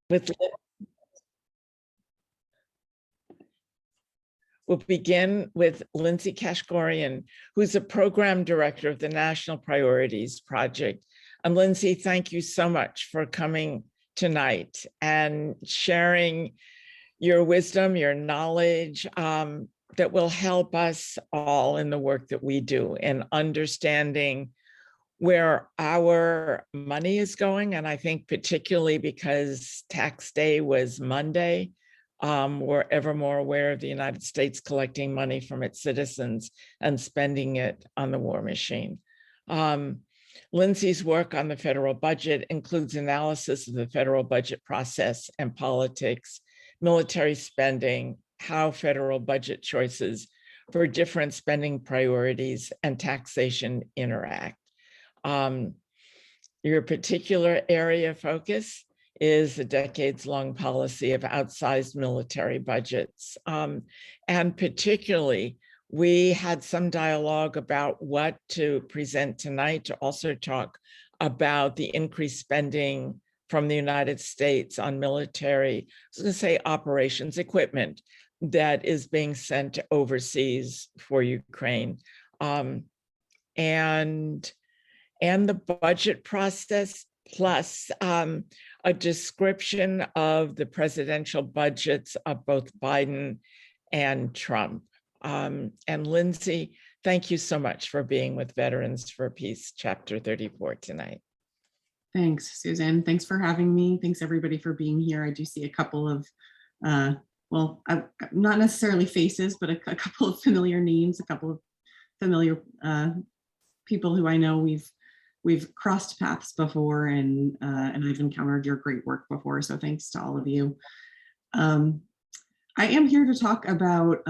with We'll begin with Lindsay Koshgarian, who's a program director of the National Priorities Project. And Lindsay, thank you so much for coming tonight and sharing your wisdom, your knowledge that will help us all in the work that we do in understanding where our money is going. And I think particularly because tax day was Monday, we're ever more aware of the United States collecting money from its citizens and spending it on the war machine. Lindsay's work on the federal budget includes analysis of the federal budget process and politics, military spending, how federal budget choices for different spending priorities and taxation interact. Your particular area of focus is the decades-long policy of outsized military budgets. And particularly, we had some dialogue about what to present tonight, to also talk about the increased spending from the United States on military, I was going to say operations equipment that is being sent overseas for Ukraine. And the budget process, plus a description of the presidential budgets of both Biden and Trump. And Lindsay, thank you so much for being with Veterans for Peace, Chapter 34 tonight. Thanks, Susan. Thanks for having me. Thanks everybody for being here. I do see a couple of, well, not necessarily faces, but a couple of familiar names, a couple of familiar people who I know we've crossed paths before, and I've encountered your great work before. So thanks to all of you. I am here to talk about,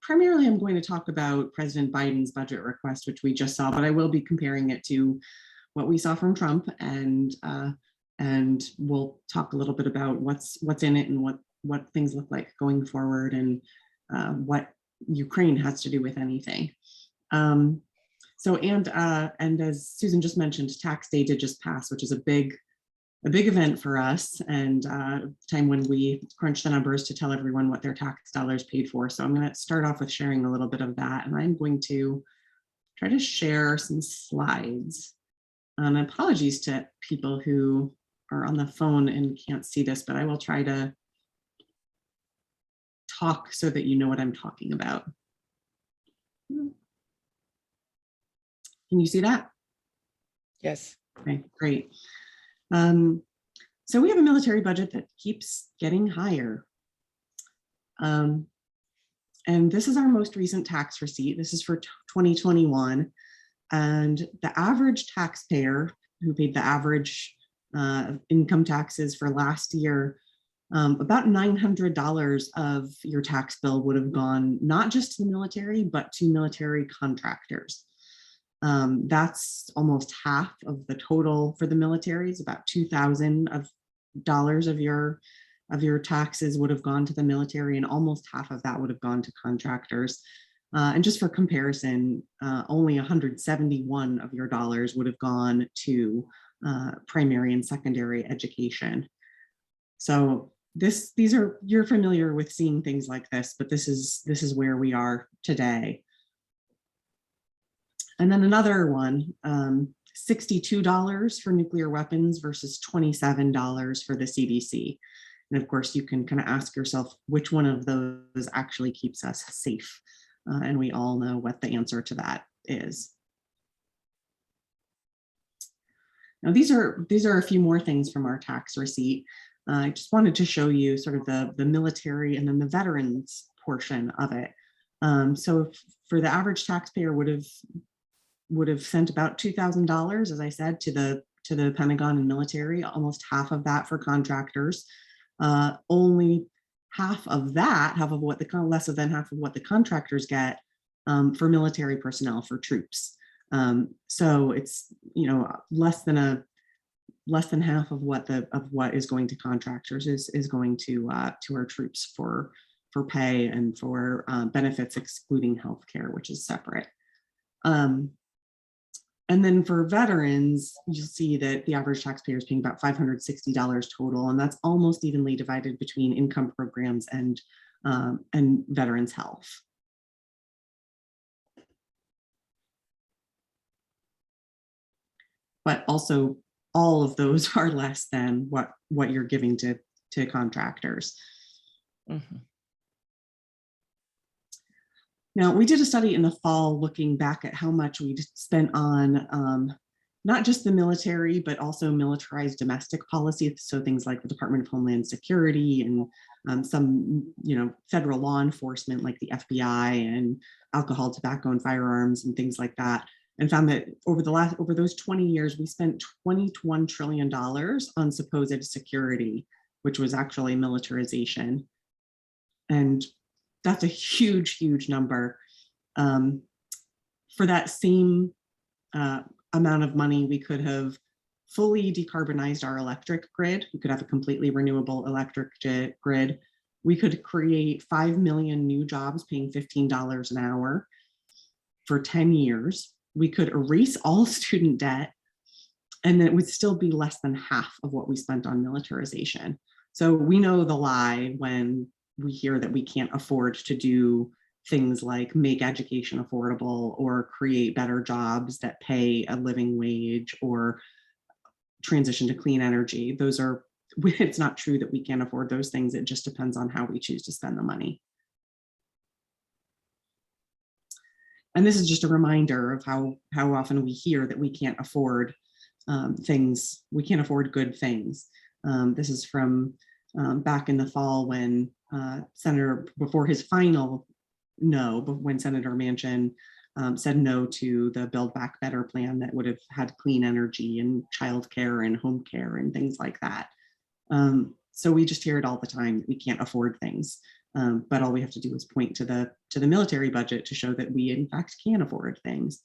primarily I'm going to talk about President Biden's budget request, which we just saw, but I will be comparing it to what we saw from Trump, and we'll talk a little bit about what's in it and what things look like going forward, and what Ukraine has to do with anything. So, and as Susan just mentioned, tax day did just pass, which is a big event for us, and time when we crunch the numbers to tell everyone what their tax dollars paid for. So I'm going to start off with sharing a little bit of that, and I'm going to try to share some slides. Apologies to people who are on the phone and can't see this, but I will try to talk so that you know what I'm talking about. Can you see that? Yes. Okay, great. So we have a military budget that keeps getting higher. And this is our most recent tax receipt. This is for 2021. And the average taxpayer who paid the average income taxes for last year, about $900 of your tax bill would have gone not just to the military, but to military contractors. That's almost half of the total for the military. It's about $2,000 of your taxes would have gone to the military, and almost half of that would have gone to contractors. And just for comparison, only 171 of your dollars would have gone to primary and secondary education. So you're familiar with seeing things like this, but this is where we are today. And then another one, $62 for nuclear weapons versus $27 for the CDC. And of course, you can kind of ask yourself which one of those actually keeps us safe. And we all know what the answer to that is. Now, these are a few more things from our tax receipt. I just wanted to show you sort of the military and then the veterans portion of it. So for the average taxpayer would have sent about $2,000, as I said, to the Pentagon and military, almost half of that for contractors. Only half of less than half of what the contractors get for military personnel, for troops. So it's, less than half of what is going to contractors is going to our troops for pay and for benefits, excluding healthcare, which is separate. And then for veterans, you'll see that the average taxpayer is paying about $560 total, and that's almost evenly divided between income programs and veterans health. But also all of those are less than what you're giving to contractors. Mm-hmm. Now, we did a study in the fall looking back at how much we spent on not just the military, but also militarized domestic policy. So things like the Department of Homeland Security and some, federal law enforcement like the FBI and alcohol, tobacco, and firearms and things like that. And found that over those 20 years, we spent $21 trillion on supposed security, which was actually militarization. And that's a huge, huge number. For that same amount of money, we could have fully decarbonized our electric grid. We could have a completely renewable electric grid. We could create 5 million new jobs paying $15 an hour for 10 years. We could erase all student debt, and then it would still be less than half of what we spent on militarization. So we know the lie when we hear that we can't afford to do things like make education affordable or create better jobs that pay a living wage or transition to clean energy. It's not true that we can't afford those things. It just depends on how we choose to spend the money. And this is just a reminder of how often we hear that we can't afford things. We can't afford good things. This is from back in the fall when before his final no, but when Senator Manchin said no to the Build Back Better plan that would have had clean energy and childcare and home care and things like that. So we just hear it all the time that we can't afford things. But all we have to do is point to the military budget to show that we in fact can afford things.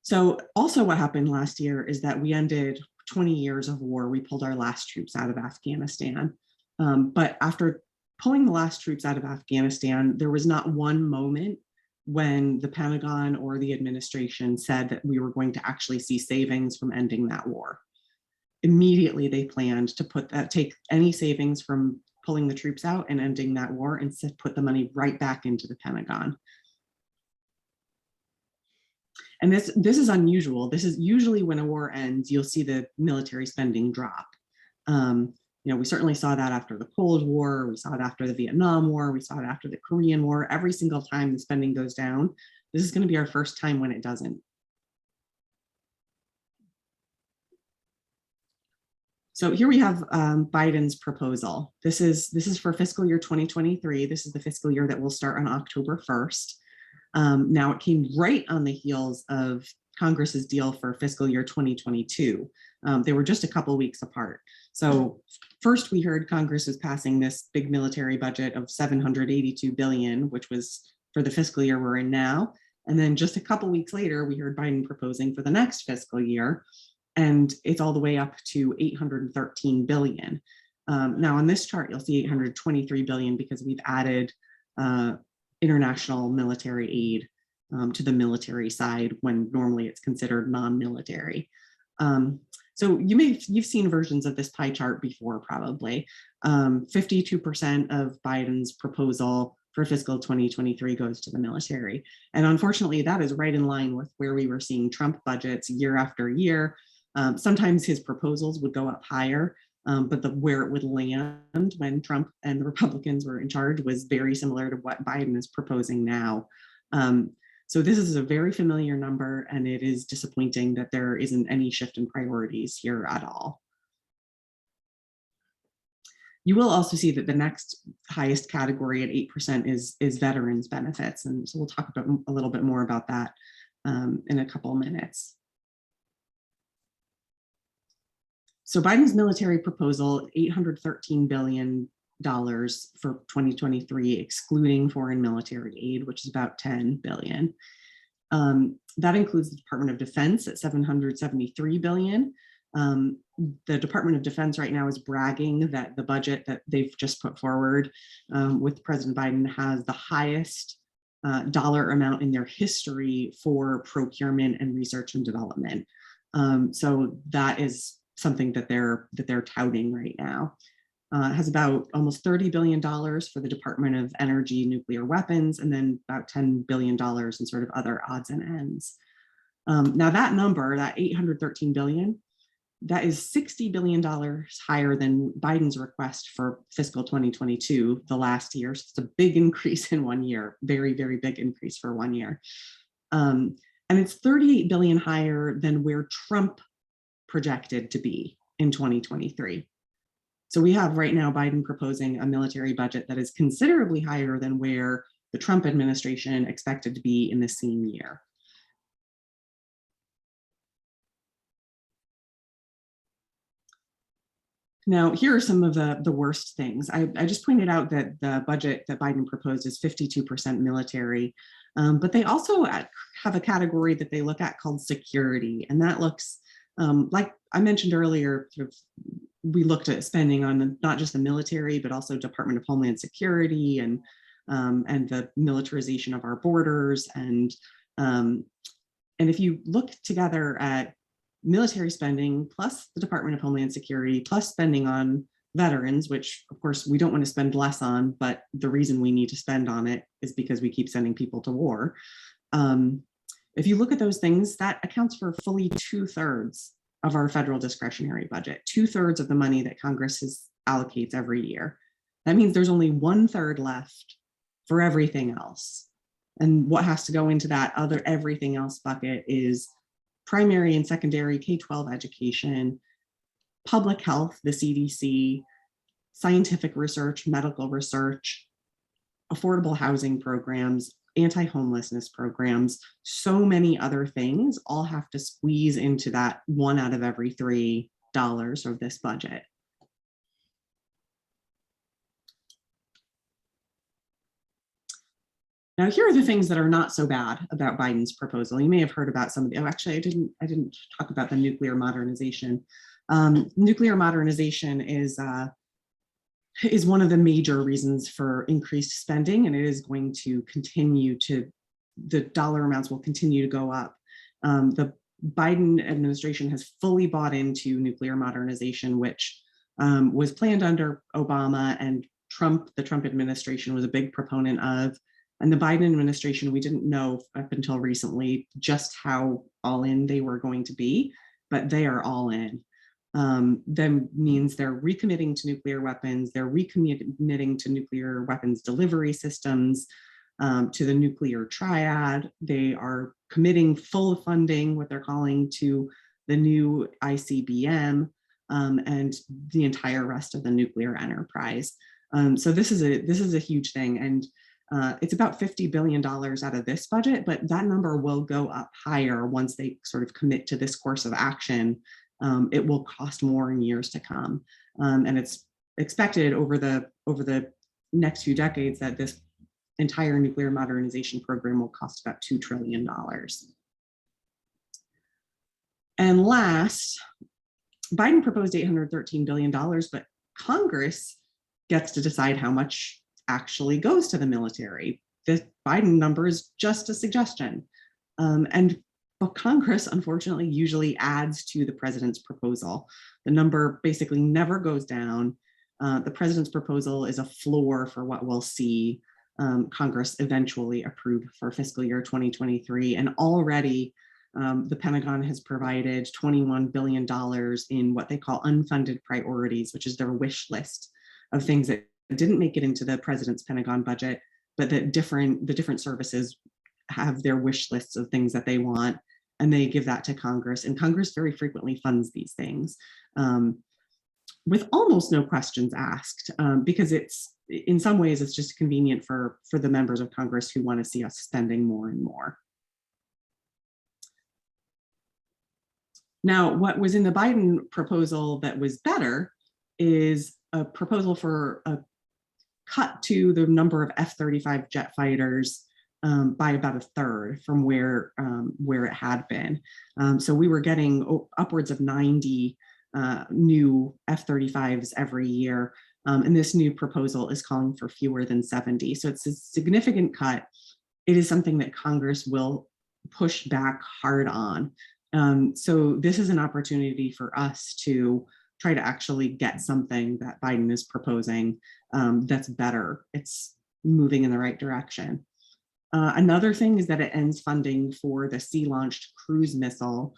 So also what happened last year is that we ended 20 years of war. We pulled our last troops out of Afghanistan. But after pulling the last troops out of Afghanistan, there was not one moment when the Pentagon or the administration said that we were going to actually see savings from ending that war. Immediately, they planned to take any savings from pulling the troops out and ending that war and put the money right back into the Pentagon. And this is unusual. This is usually when a war ends, you'll see the military spending drop. We certainly saw that after the Cold War. We saw it after the Vietnam War. We saw it after the Korean War. Every single time the spending goes down, this is going to be our first time when it doesn't. So here we have Biden's proposal. This is for fiscal year 2023. This is the fiscal year that will start on October 1st. Now it came right on the heels of Congress's deal for fiscal year 2022. They were just a couple weeks apart. So first we heard Congress was passing this big military budget of $782 billion, which was for the fiscal year we're in now. And then just a couple weeks later, we heard Biden proposing for the next fiscal year, and it's all the way up to $813 billion. Now on this chart, you'll see $823 billion because we've added international military aid to the military side when normally it's considered non-military. So you've seen versions of this pie chart before, probably. 52% of Biden's proposal for fiscal 2023 goes to the military. And unfortunately, that is right in line with where we were seeing Trump budgets year after year. Sometimes his proposals would go up higher, but where it would land when Trump and the Republicans were in charge was very similar to what Biden is proposing now. So this is a very familiar number, and it is disappointing that there isn't any shift in priorities here at all. You will also see that the next highest category at 8% is veterans benefits. And so we'll talk about a little bit more about that in a couple of minutes. So Biden's military proposal, $813 billion for 2023, excluding foreign military aid, which is about $10 billion. That includes the Department of Defense at $773 billion. The Department of Defense right now is bragging that the budget that they've just put forward with President Biden has the highest dollar amount in their history for procurement and research and development. So that is something that they're touting right now. It has about almost $30 billion for the Department of Energy nuclear weapons, and then about $10 billion in sort of other odds and ends. Now that number, that $813 billion, that is $60 billion higher than Biden's request for fiscal 2022, the last year. So it's a big increase in 1 year, very, very big increase for 1 year. And it's $38 billion higher than where Trump projected to be in 2023. So we have right now Biden proposing a military budget that is considerably higher than where the Trump administration expected to be in the same year. Now, here are some of the worst things. I just pointed out that the budget that Biden proposed is 52% military, but they also have a category that they look at called security. And that looks like I mentioned earlier, sort of, we looked at spending on not just the military, but also Department of Homeland Security and the militarization of our borders. And if you look together at military spending plus the Department of Homeland Security plus spending on veterans, which of course we don't want to spend less on, but the reason we need to spend on it is because we keep sending people to war. If you look at those things, that accounts for fully 2/3 of our federal discretionary budget, 2/3 of the money that Congress allocates every year. That means there's only 1/3 left for everything else. And what has to go into that other everything else bucket is primary and secondary K-12 education, public health, the CDC, scientific research, medical research, affordable housing programs, anti-homelessness programs, so many other things all have to squeeze into that 1 out of every $3 of this budget. Now, here are the things that are not so bad about Biden's proposal. You may have heard about some of the, oh, actually, I didn't talk about the nuclear modernization. Nuclear modernization is one of the major reasons for increased spending, and it is going to continue to, the dollar amounts will continue to go up. The Biden administration has fully bought into nuclear modernization, which was planned under Obama, and the Trump administration was a big proponent of. And the Biden administration, we didn't know up until recently just how all in they were going to be, but they are all in. That means they're recommitting to nuclear weapons, they're recommitting to nuclear weapons delivery systems, to the nuclear triad. They are committing full funding, what they're calling, to the new ICBM and the entire rest of the nuclear enterprise. So this is a huge thing. And it's about $50 billion out of this budget, but that number will go up higher once they sort of commit to this course of action. It will cost more in years to come. And it's expected over the next few decades that this entire nuclear modernization program will cost about $2 trillion. And last, Biden proposed $813 billion, but Congress gets to decide how much actually goes to the military. The Biden number is just a suggestion. But Congress, unfortunately, usually adds to the president's proposal. The number basically never goes down. The president's proposal is a floor for what we'll see Congress eventually approve for fiscal year 2023. And already the Pentagon has provided $21 billion in what they call unfunded priorities, which is their wish list of things that didn't make it into the president's Pentagon budget, but that the different services have their wish lists of things that they want, and they give that to Congress. And Congress very frequently funds these things with almost no questions asked, because it's, in some ways, it's just convenient for the members of Congress who want to see us spending more and more. Now, what was in the Biden proposal that was better is a proposal for a cut to the number of F-35 jet fighters by about a third from where it had been. So we were getting upwards of 90 new F-35s every year. And this new proposal is calling for fewer than 70. So it's a significant cut. it is something that Congress will push back hard on. So this is an opportunity for us to try to actually get something that Biden is proposing that's better. It's moving in the right direction. Another thing is that it ends funding for the sea-launched cruise missile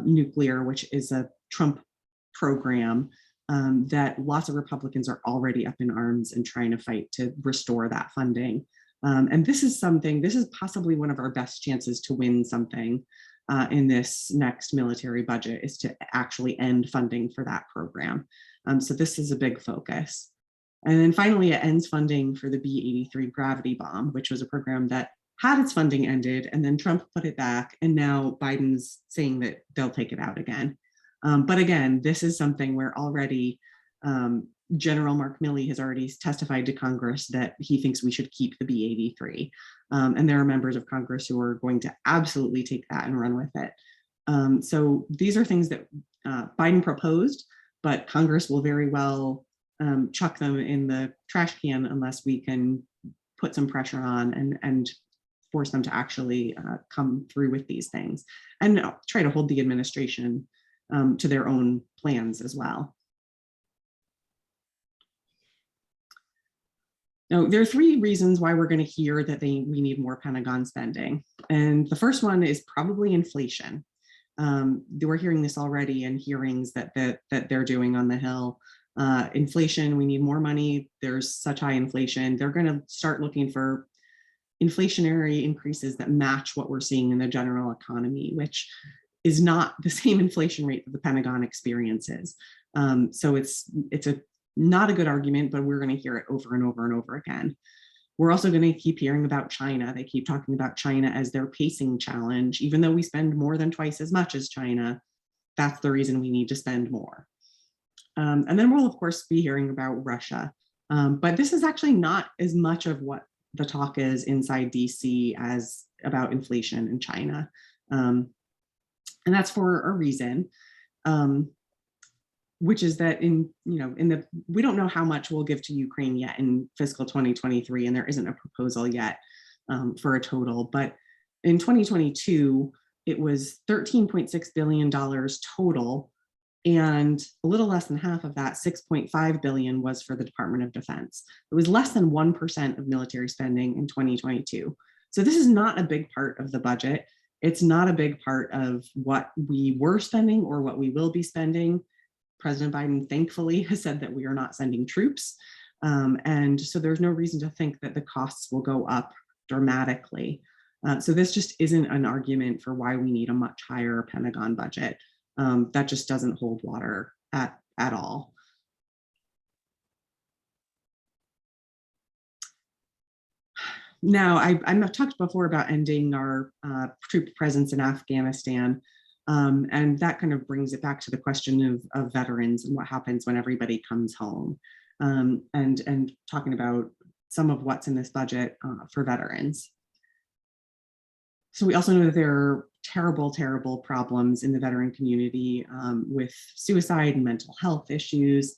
nuclear, which is a Trump program that lots of Republicans are already up in arms and trying to fight to restore that funding. And this is possibly one of our best chances to win something in this next military budget, is to actually end funding for that program. So this is a big focus. And then finally, it ends funding for the B-83 gravity bomb, which was a program that had its funding ended, and then Trump put it back, and now Biden's saying that they'll take it out again. But again, this is something where already General Mark Milley has already testified to Congress that he thinks we should keep the B-83. And there are members of Congress who are going to absolutely take that and run with it. So these are things that Biden proposed, but Congress will very well chuck them in the trash can unless we can put some pressure on and force them to actually come through with these things, and try to hold the administration to their own plans as well. Now, there are three reasons why we're going to hear that we need more Pentagon spending. And the first one is probably inflation. We're hearing this already in hearings that they're doing on the Hill. Inflation, we need more money. There's such high inflation. They're going to start looking for inflationary increases that match what we're seeing in the general economy, which is not the same inflation rate that the Pentagon experiences. So it's not a good argument, but we're going to hear it over and over and over again. We're also going to keep hearing about China. They keep talking about China as their pacing challenge, even though we spend more than twice as much as China. That's the reason we need to spend more. And then we'll, of course, be hearing about Russia. But this is actually not as much of what the talk is inside DC as about inflation in China. And that's for a reason, which is that we don't know how much we'll give to Ukraine yet in fiscal 2023, and there isn't a proposal yet for a total. But in 2022, it was $13.6 billion total, and a little less than half of that, $6.5 billion, was for the Department of Defense. It was less than 1% of military spending in 2022. So this is not a big part of the budget. It's not a big part of what we were spending or what we will be spending. President Biden, thankfully, has said that we are not sending troops. And so there's no reason to think that the costs will go up dramatically. So this just isn't an argument for why we need a much higher Pentagon budget. That just doesn't hold water at all. Now, I've talked before about ending our troop presence in Afghanistan, and that kind of brings it back to the question of veterans and what happens when everybody comes home, and talking about some of what's in this budget for veterans. So we also know that there are terrible, terrible problems in the veteran community with suicide and mental health issues.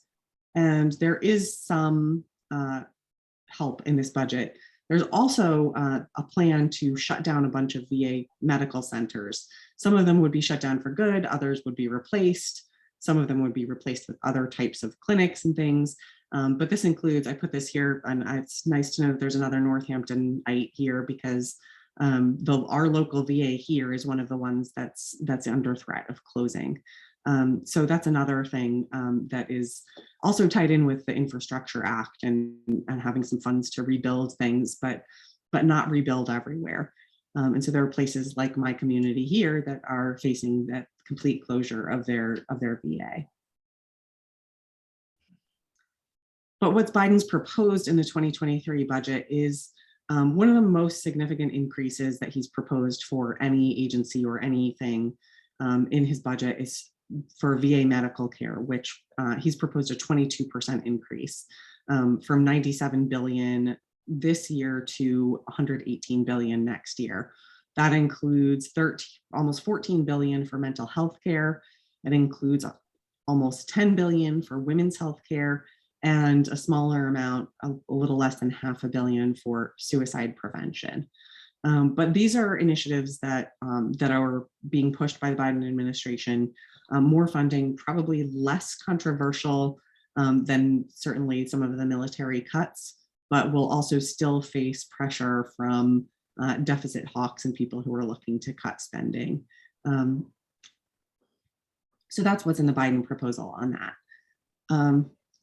And there is some help in this budget. There's also a plan to shut down a bunch of VA medical centers. Some of them would be shut down for good, others would be replaced. Some of them would be replaced with other types of clinics and things. But this includes, I put this here, and it's nice to know that there's another Northamptonite here, because our local VA here is one of the ones that's under threat of closing. So that's another thing that is also tied in with the Infrastructure Act and having some funds to rebuild things, but not rebuild everywhere. And so there are places like my community here that are facing that complete closure of their VA. But what Biden's proposed in the 2023 budget is one of the most significant increases that he's proposed for any agency or anything in his budget is for VA medical care, which he's proposed a 22% increase from $97 billion this year to $118 billion next year. That includes almost $14 billion for mental health care. It includes almost $10 billion for women's health care, and a smaller amount, a little less than $500 million, for suicide prevention. But these are initiatives that that are being pushed by the Biden administration. More funding, probably less controversial than certainly some of the military cuts, but will also still face pressure from deficit hawks and people who are looking to cut spending. So that's what's in the Biden proposal on that.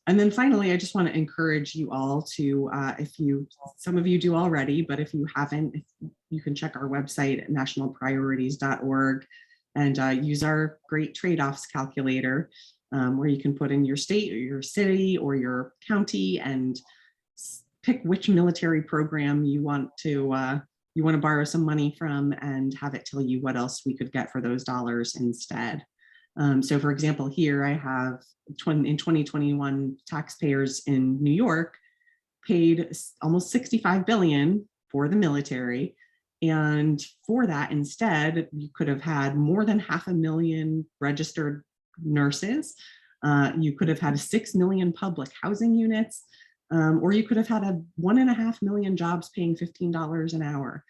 And then finally, I just want to encourage you all to, some of you do already, but if you haven't, you can check our website at nationalpriorities.org and use our great trade-offs calculator, where you can put in your state or your city or your county and pick which military program you want to borrow some money from and have it tell you what else we could get for those dollars instead. So for example, here I have in 2021, taxpayers in New York paid almost 65 billion for the military. And for that, instead, you could have had more than 500,000 registered nurses. You could have had 6 million public housing units, or you could have had 1.5 million jobs paying $15 an hour.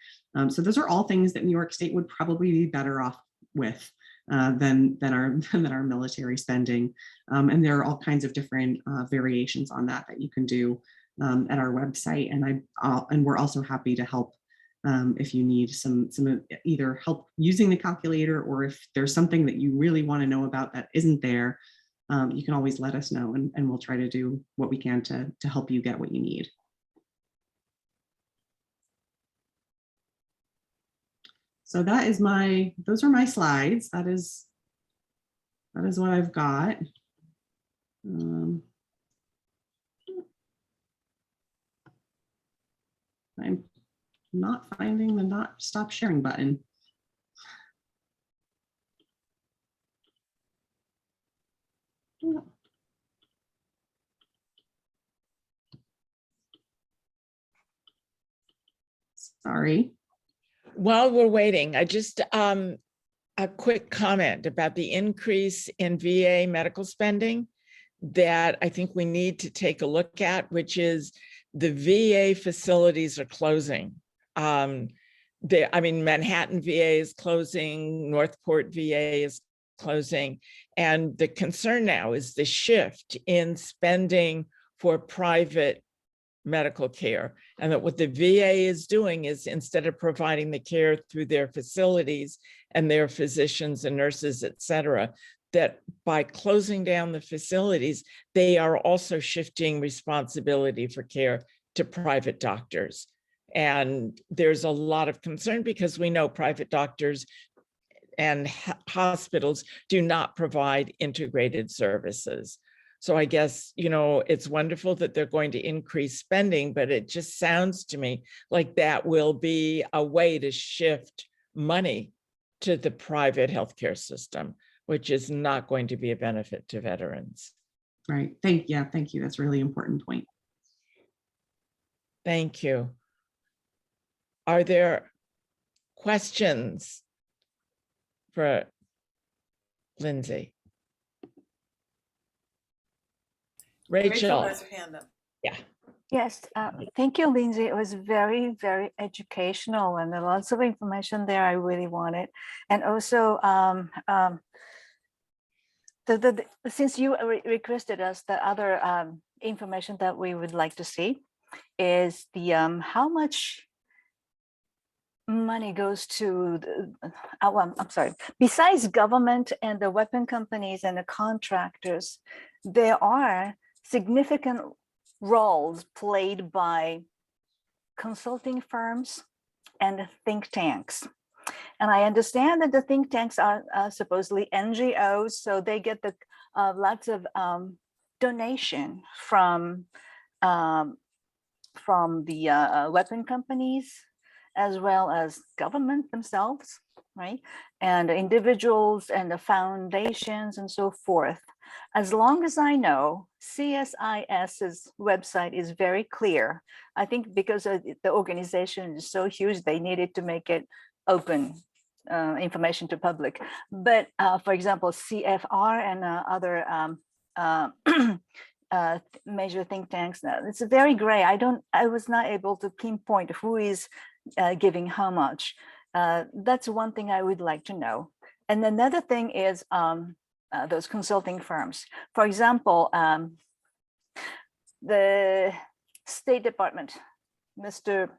So those are all things that New York State would probably be better off with than our military spending. And there are all kinds of different variations on that you can do at our website. And we're also happy to help if you need some either help using the calculator, or if there's something that you really want to know about that isn't there, you can always let us know, and we'll try to do what we can to help you get what you need. So that is those are my slides. That is what I've got. I'm not finding the not stop sharing button. Sorry. While we're waiting, I just a quick comment about the increase in VA medical spending that I think we need to take a look at, which is the VA facilities are closing. Manhattan VA is closing, Northport VA is closing, and the concern now is the shift in spending for private medical care, and that what the VA is doing is, instead of providing the care through their facilities and their physicians and nurses, et cetera, that by closing down the facilities, they are also shifting responsibility for care to private doctors. And there's a lot of concern because we know private doctors and hospitals do not provide integrated services. So I guess, it's wonderful that they're going to increase spending, but it just sounds to me like that will be a way to shift money to the private healthcare system, which is not going to be a benefit to veterans. Right. Thank you. That's a really important point. Thank you. Are there questions for Lindsay? Rachel has her hand up. Yeah. Yes, thank you, Lindsay. It was very, very educational, and there lots of information there I really wanted. And also, since you requested us, the other information that we would like to see is the how much money goes to I'm sorry, besides government and the weapon companies and the contractors, there are significant roles played by consulting firms and think tanks. And I understand that the think tanks are supposedly NGOs, so they get the lots of donation from the weapon companies, as well as government themselves, right? And individuals and the foundations and so forth. As long as I know, CSIS's website is very clear. I think because the organization is so huge, they needed to make it open information to public. But for example, CFR and other major think tanks, it's very gray. I was not able to pinpoint who is giving how much. That's one thing I would like to know. And another thing is those consulting firms. For example, the State Department, Mr.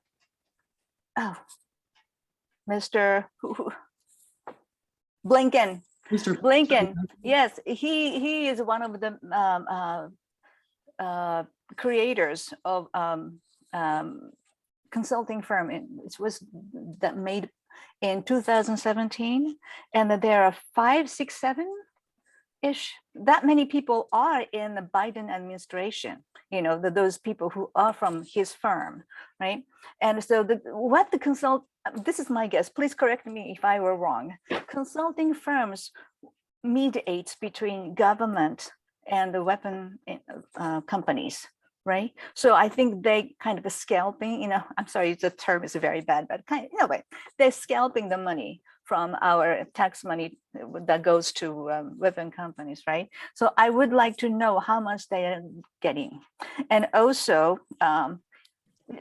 Blinken. Mr. Blinken, yes, he is one of the creators of consulting firm. It was that made in 2017, and that there are 5, 6, 7-ish. That many people are in the Biden administration. You know, those people who are from his firm, right? And so this is my guess. Please correct me if I were wrong. Consulting firms mediate between government and the weapon companies, right? So I think they kind of scalping, you know, I'm sorry, the term is very bad, but kind of, in a way, they're scalping the money from our tax money that goes to weapon companies, right? So I would like to know how much they are getting. And also,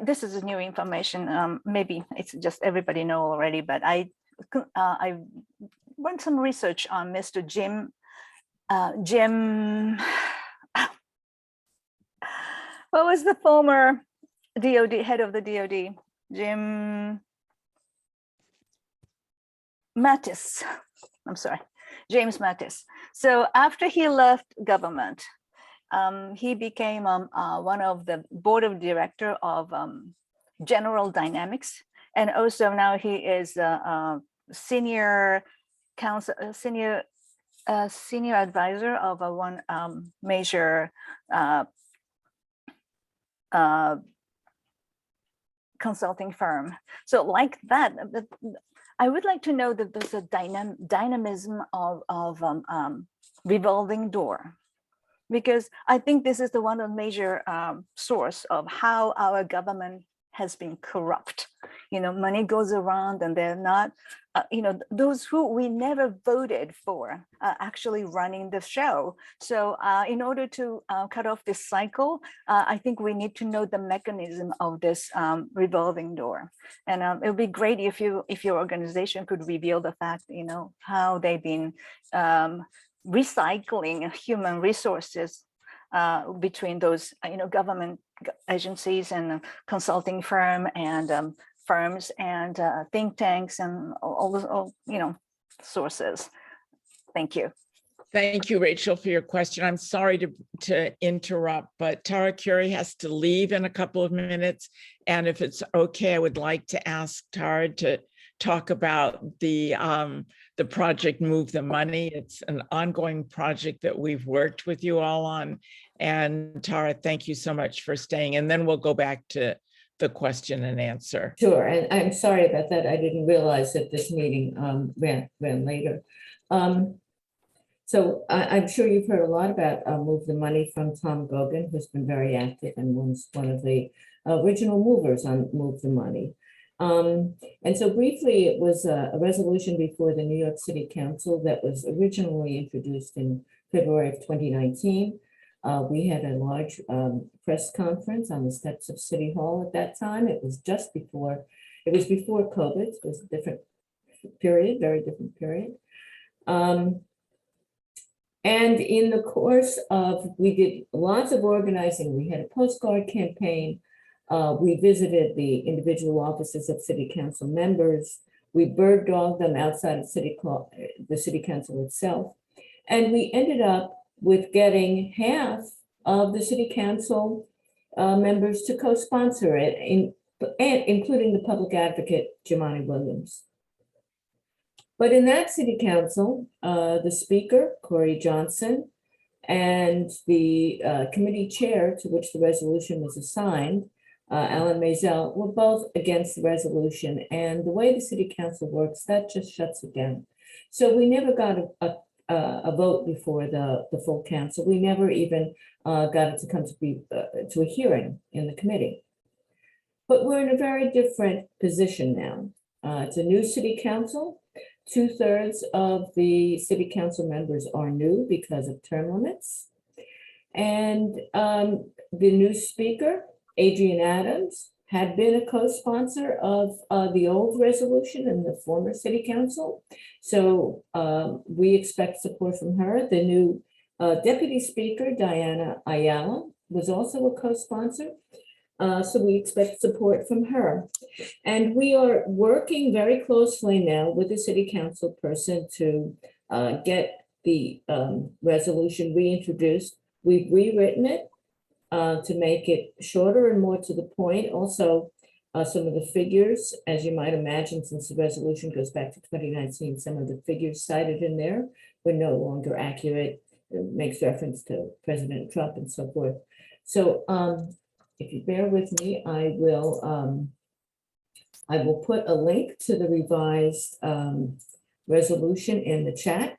this is new information. Maybe it's just everybody know already, but I run some research on Mr. Jim, what was the former DOD, head of the DOD? Jim Mattis, I'm sorry, James Mattis. So after he left government, he became one of the board of director of General Dynamics. And also now he is a senior counsel, senior advisor of one major consulting firm. So like that, I would like to know that there's a dynamism of revolving door, because I think this is the one of the major source of how our government has been corrupt. You know, money goes around and they're not, you know, those who we never voted for actually running the show. So in order to cut off this cycle, I think we need to know the mechanism of this revolving door. And it would be great if your organization could reveal the fact, you know, how they've been recycling human resources between those, you know, government agencies and consulting firm and firms and think tanks and all those, you know, sources. Thank you. Thank you, Rachel, for your question. I'm sorry to interrupt, but Tara Currie has to leave in a couple of minutes. And if it's okay, I would like to ask Tara to talk about the project Move the Money. It's an ongoing project that we've worked with you all on. And Tara, thank you so much for staying. And then we'll go back to the question and answer. Sure, and I'm sorry about that. I didn't realize that this meeting ran later. So I'm sure you've heard a lot about Move the Money from Tom Gogan, who's been very active and was one of the original movers on Move the Money. And so briefly, it was a resolution before the New York City Council that was originally introduced in February of 2019. We had a large press conference on the steps of City Hall at that time. It was just before, it was before COVID. It was a different period, very different period. And in the course of, we did lots of organizing. We had a postcard campaign. We visited the individual offices of City Council members. We bird dogged them outside of the City Council itself. And we ended up with getting half of the City Council members to co-sponsor it, including the public advocate, Jimani Williams. But in that City Council, the Speaker, Corey Johnson, and the committee chair to which the resolution was assigned, Alan Maisel, were both against the resolution. And the way the City Council works, that just shuts it down. So we never got a vote before the full council. We never even got it to come to a hearing in the committee. But we're in a very different position now. It's a new City Council. 2/3 of the City Council members are new because of term limits. And the new Speaker, Adrian Adams, had been a co-sponsor of the old resolution in the former city council. So we expect support from her. The new deputy speaker, Diana Ayala, was also a co-sponsor. So we expect support from her. And we are working very closely now with the city council person to get the resolution reintroduced. We've rewritten it to make it shorter and more to the point. Also, some of the figures, as you might imagine, since the resolution goes back to 2019, some of the figures cited in there were no longer accurate. It makes reference to President Trump and so forth. So if you bear with me, I will put a link to the revised resolution in the chat.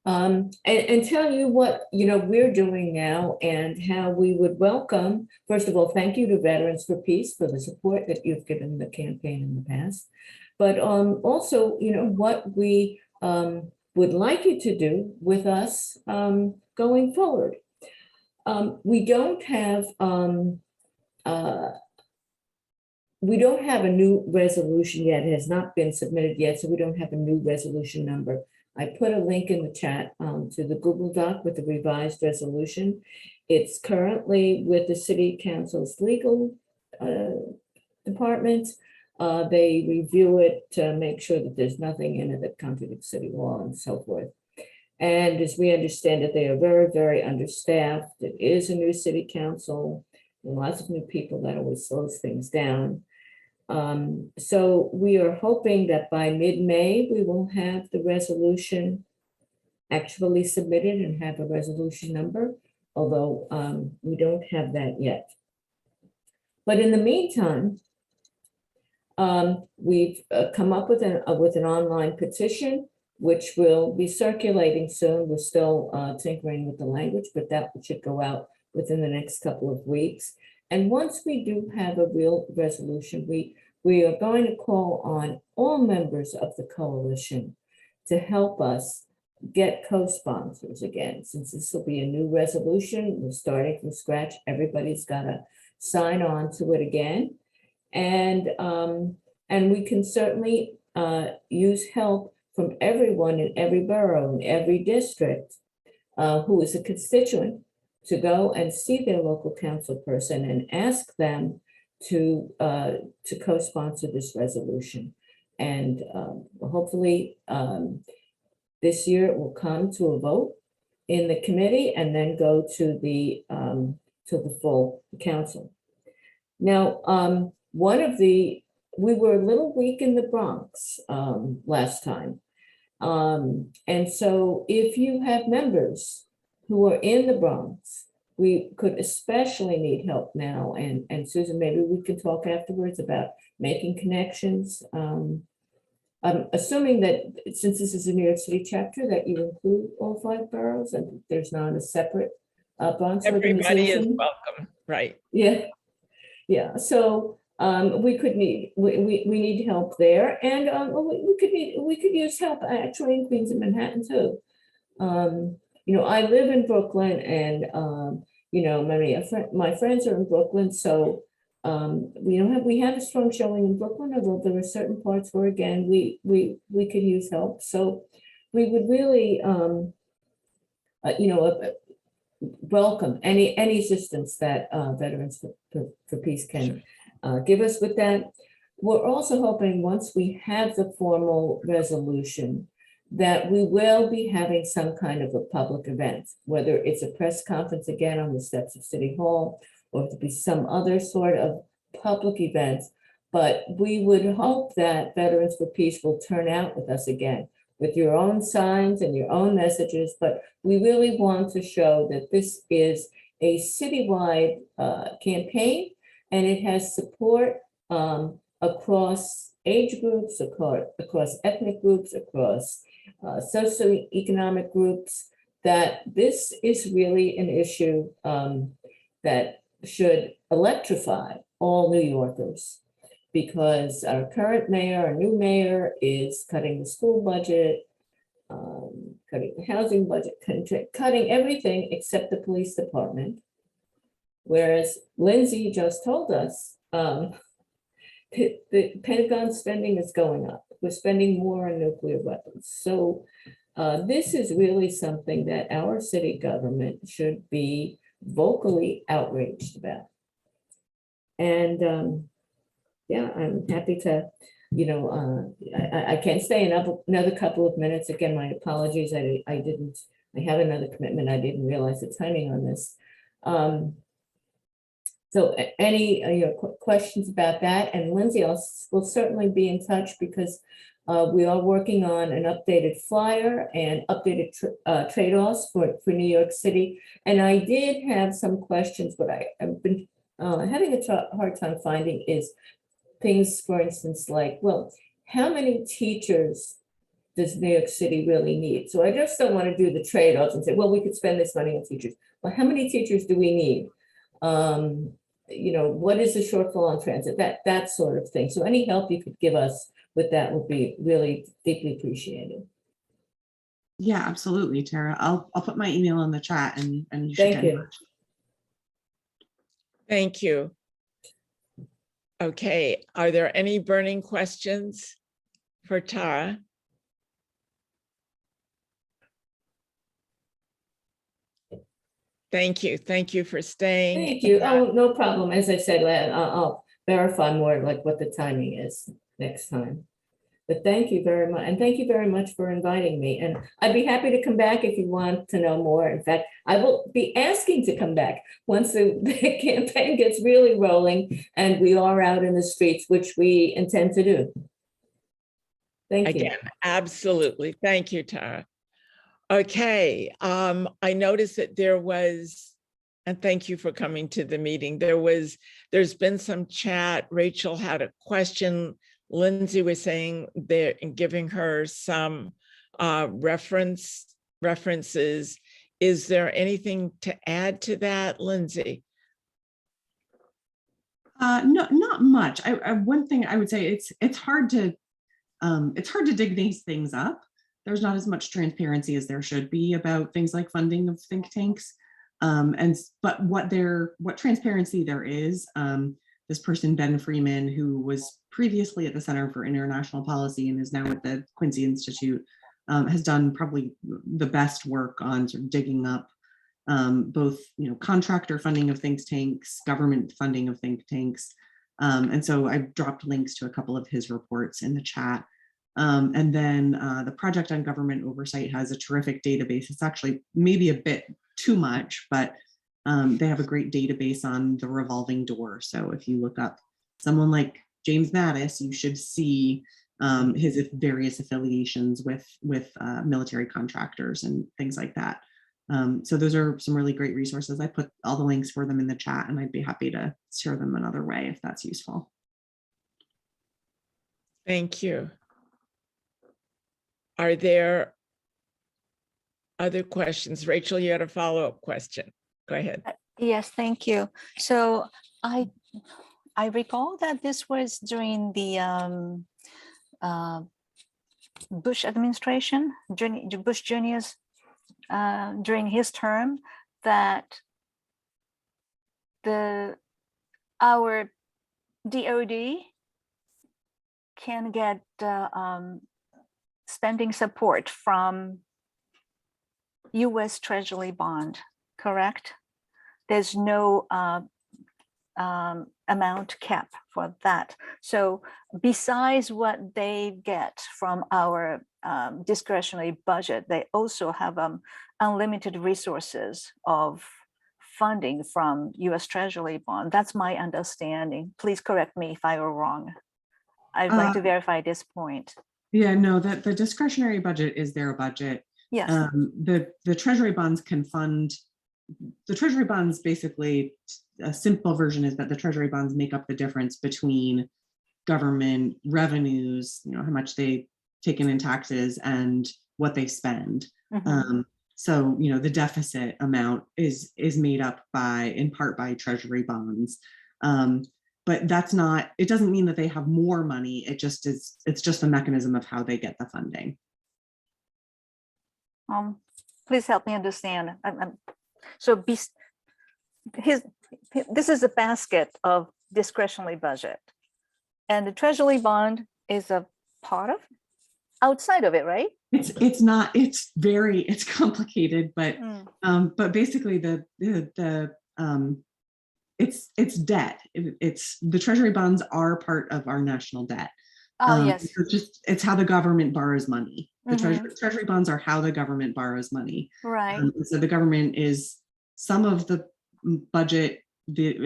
And tell you what we're doing now and how we would welcome. First of all, thank you to Veterans for Peace for the support that you've given the campaign in the past, but also what we would like you to do with us going forward. We don't have a new resolution yet. It has not been submitted yet, so we don't have a new resolution number. I put a link in the chat to the Google Doc with the revised resolution. It's currently with the City Council's legal department. They review it to make sure that there's nothing in it that contradicts city law and so forth. And as we understand it, they are very, very understaffed. It is a new city council, and lots of new people. That always slows things down. So we are hoping that by mid-May, we will have the resolution actually submitted and have a resolution number, although we don't have that yet. But in the meantime, we've come up with an online petition, which will be circulating soon. We're still tinkering with the language, but that should go out within the next couple of weeks. And once we do have a real resolution, we are going to call on all members of the coalition to help us get co-sponsors again. Since this will be a new resolution, we're starting from scratch. Everybody's got to sign on to it again. And we can certainly use help from everyone in every borough, in every district, who is a constituent, to go and see their local council person and ask them to co-sponsor this resolution. And hopefully this year it will come to a vote in the committee and then go to the full council. Now, we were a little weak in the Bronx last time. And so if you have members who are in the Bronx, we could especially need help now. And Susan, maybe we can talk afterwards about making connections. I'm assuming that since this is a New York City chapter, that you include all 5 boroughs and there's not a separate Bronx Everybody organization. is welcome, right? Yeah. Yeah. So we need help there, and we could use help actually in Queens and Manhattan too. I live in Brooklyn, and many of my friends are in Brooklyn, so we have a strong showing in Brooklyn, although there are certain parts where again we could use help. So we would really welcome any assistance that Veterans for Peace can give us with that. We're also hoping once we have the formal resolution that we will be having some kind of a public event, whether it's a press conference again on the steps of City Hall, or to be some other sort of public event. But we would hope that Veterans for Peace will turn out with us again, with your own signs and your own messages. But we really want to show that this is a citywide campaign, and it has support across age groups, across ethnic groups, across socioeconomic groups, that this is really an issue that should electrify all New Yorkers, because our current mayor, our new mayor, is cutting the school budget, cutting the housing budget, cutting everything except the police department. Whereas Lindsay just told us, the Pentagon spending is going up. We're spending more on nuclear weapons. So this is really something that our city government should be vocally outraged about. And yeah, I'm happy to, I can't stay another couple of minutes. Again, my apologies. I have another commitment. I didn't realize the timing on this. So any questions about that? And Lindsay, will certainly be in touch because we are working on an updated flyer and updated trade-offs for New York City. And I did have some questions, but I've been having a hard time finding is things, for instance, like, well, how many teachers does New York City really need? So I just don't want to do the trade-offs and say, well, we could spend this money on teachers. Well, how many teachers do we need? What is the shortfall on transit? That sort of thing. So any help you could give us with that would be really deeply appreciated. Yeah, absolutely, Tara. I'll put my email in the chat and you should Thank get you. Thank you. Okay, are there any burning questions for Tara? Thank you. Thank you for staying. Thank you. Oh, no problem. As I said, I'll verify more like what the timing is next time. But thank you very much. And thank you very much for inviting me. And I'd be happy to come back if you want to know more. In fact, I will be asking to come back once the campaign gets really rolling and we are out in the streets, which we intend to do. Thank you. Again, absolutely. Thank you, Tara. Okay, I noticed that there was, and thank you for coming to the meeting. There's been some chat. Rachel had a question. Lindsay was saying they're giving her some references. Is there anything to add to that, Lindsay? No, not much. One thing I would say, it's hard to dig these things up. There's not as much transparency as there should be about things like funding of think tanks. But what transparency there is, this person, Ben Freeman, who was previously at the Center for International Policy and is now at the Quincy Institute, has done probably the best work on sort of digging up both contractor funding of think tanks, government funding of think tanks. And so I've dropped links to a couple of his reports in the chat. And then the Project on Government Oversight has a terrific database. It's actually maybe a bit too much, but they have a great database on the revolving door. So if you look up someone like James Mattis, you should see his various affiliations with military contractors and things like that. So those are some really great resources. I put all the links for them in the chat, and I'd be happy to share them another way if that's useful. Thank you. Are there other questions? Rachel, you had a follow-up question. Go ahead. Yes, thank you. So I recall that this was during the Bush administration, Bush Jr.'s during his term, that our DOD can get spending support from U.S. Treasury bond, correct? There's no amount cap for that. So besides what they get from our discretionary budget, they also have unlimited resources of funding from U.S. Treasury bond. That's my understanding. Please correct me if I were wrong. I'd like to verify this point. Yeah, no, the discretionary budget is their budget. Yes. The Treasury bonds can fund, the Treasury bonds, basically, a simple version is that the Treasury bonds make up the difference between government revenues, how much they take in taxes and what they spend. Mm-hmm. So, the deficit amount is made up in part by Treasury bonds. But that's not, it doesn't mean that they have more money. It's just a mechanism of how they get the funding. Please help me understand. So this is a basket of discretionary budget, and the treasury bond is a part of, outside of it, right? It's not, it's complicated, but basically it's debt. It's the treasury bonds are part of our national debt. Oh, yes. It's how the government borrows money. The treasury bonds are how the government borrows money. Right. So the government is some of the budget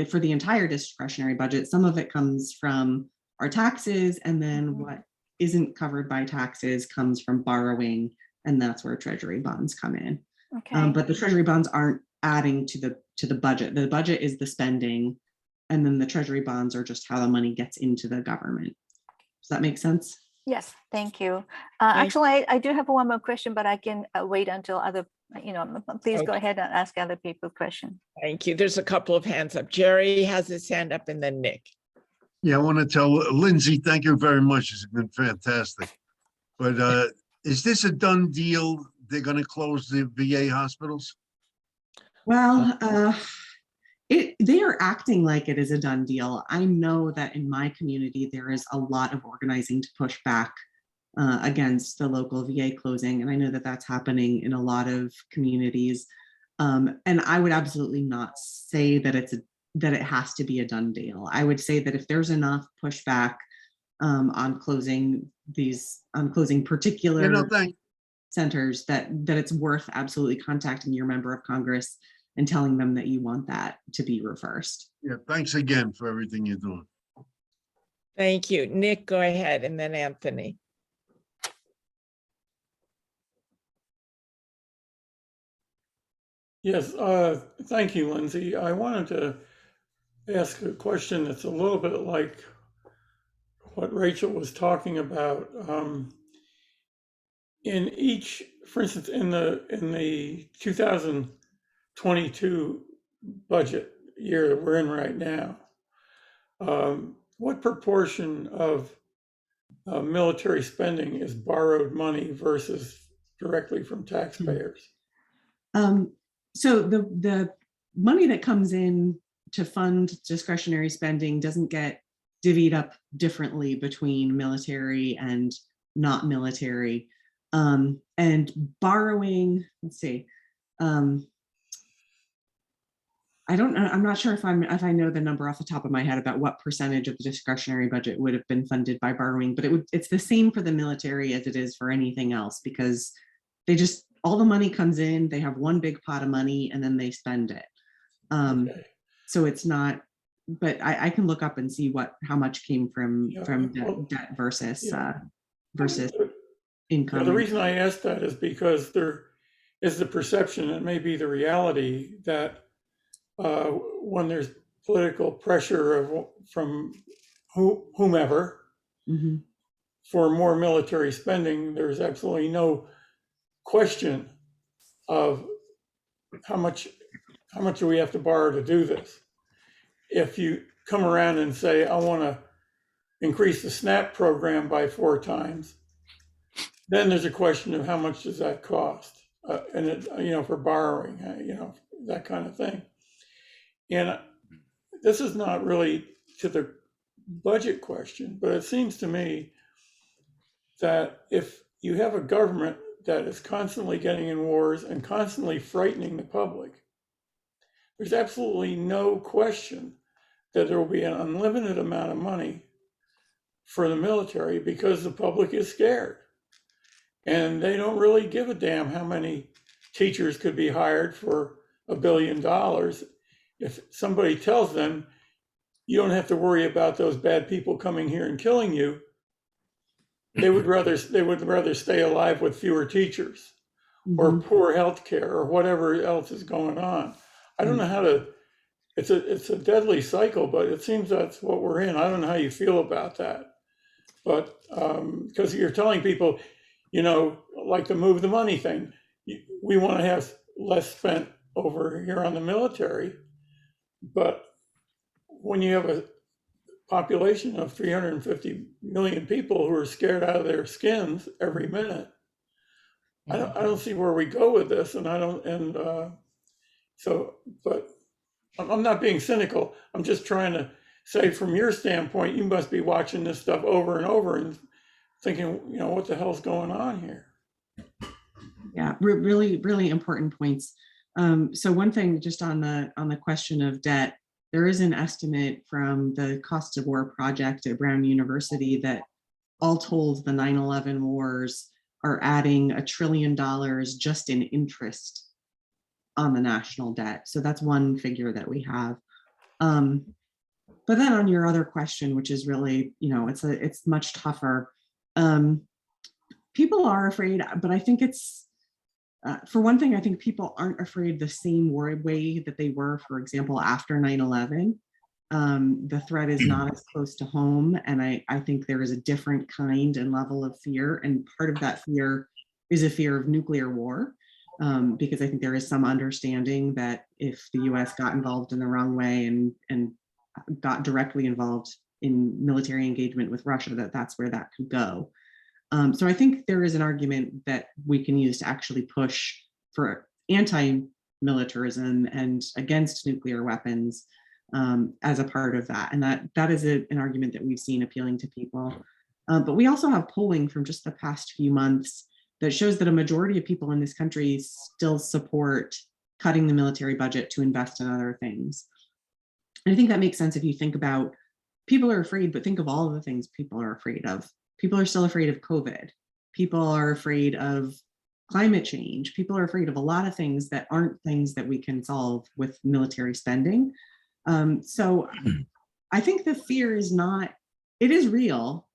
for the entire discretionary budget. Some of it comes from our taxes, and then what isn't covered by taxes comes from borrowing, and that's where treasury bonds come in. Okay. But the treasury bonds aren't adding to the budget. The budget is the spending, and then the treasury bonds are just how the money gets into the government. Does that make sense? Yes, thank you. Actually, I do have one more question, but I can wait until other, please go ahead and ask other people questions. Thank you. There's a couple of hands up. Jerry has his hand up, and then Nick. Yeah, I want to tell Lindsay, thank you very much. It's been fantastic. But is this a done deal? They're going to close the VA hospitals? Well, they are acting like it is a done deal. I know that in my community, there is a lot of organizing to push back against the local VA closing. And I know that that's happening in a lot of communities. And I would absolutely not say that that it has to be a done deal. I would say that if there's enough pushback on closing particular centers, that it's worth absolutely contacting your member of Congress and telling them that you want that to be reversed. Yeah, thanks again for everything you're doing. Thank you. Nick, go ahead, and then Anthony. Yes, thank you, Lindsay. I wanted to ask a question that's a little bit like what Rachel was talking about. In each, for instance, in the 2022 budget year that we're in right now, what proportion of military spending is borrowed money versus directly from taxpayers? So the money that comes in to fund discretionary spending doesn't get divvied up differently between military and not military. And borrowing, let's see. I don't know. I'm not sure if I know the number off the top of my head about what percentage of the discretionary budget would have been funded by borrowing, but it's the same for the military as it is for anything else, because all the money comes in, they have one big pot of money, and then they spend it. Okay. So it's not, but I can look up and see how much came from debt versus income. Yeah, the reason I asked that is because there is the perception, and maybe the reality, that when there's political pressure from whomever for more military spending, there's absolutely no question of how much do we have to borrow to do this. If you come around and say, I want to increase the SNAP program by 4 times, then there's a question of how much does that cost, and it, for borrowing, that kind of thing. And this is not really to the budget question, but it seems to me that if you have a government that is constantly getting in wars and constantly frightening the public, there's absolutely no question that there will be an unlimited amount of money for the military, because the public is scared. And they don't really give a damn how many teachers could be hired for $1 billion. If somebody tells them, you don't have to worry about those bad people coming here and killing you, they would rather stay alive with fewer teachers or poor health care or whatever else is going on. I don't know how to, it's a deadly cycle, but it seems that's what we're in. I don't know how you feel about that. But because you're telling people, like the move the money thing, we want to have less spent over here on the military. But when you have a population of 350 million people who are scared out of their skins every minute, I don't see where we go with this, and but I'm not being cynical. I'm just trying to say, from your standpoint, you must be watching this stuff over and over and thinking, what the hell's going on here? Yeah, really, really important points. So one thing, just on the question of debt, there is an estimate from the Cost of War Project at Brown University that all told, the 9/11 wars are adding $1 trillion just in interest on the national debt. So that's one figure that we have. But then on your other question, which is really, it's much tougher. People are afraid, but I think it's, for one thing, I think people aren't afraid the same way that they were, for example, after 9/11. The threat is not as close to home. And I think there is a different kind and level of fear. And part of that fear is a fear of nuclear war, because I think there is some understanding that if the US got involved in the wrong way and got directly involved in military engagement with Russia, that's where that could go. So I think there is an argument that we can use to actually push for anti-militarism and against nuclear weapons as a part of that. And that is an argument that we've seen appealing to people. But we also have polling from just the past few months that shows that a majority of people in this country still support cutting the military budget to invest in other things. And I think that makes sense if you think about, people are afraid, but think of all of the things people are afraid of. People are still afraid of COVID. People are afraid of climate change. People are afraid of a lot of things that aren't things that we can solve with military spending. So I think the fear is not, it is real,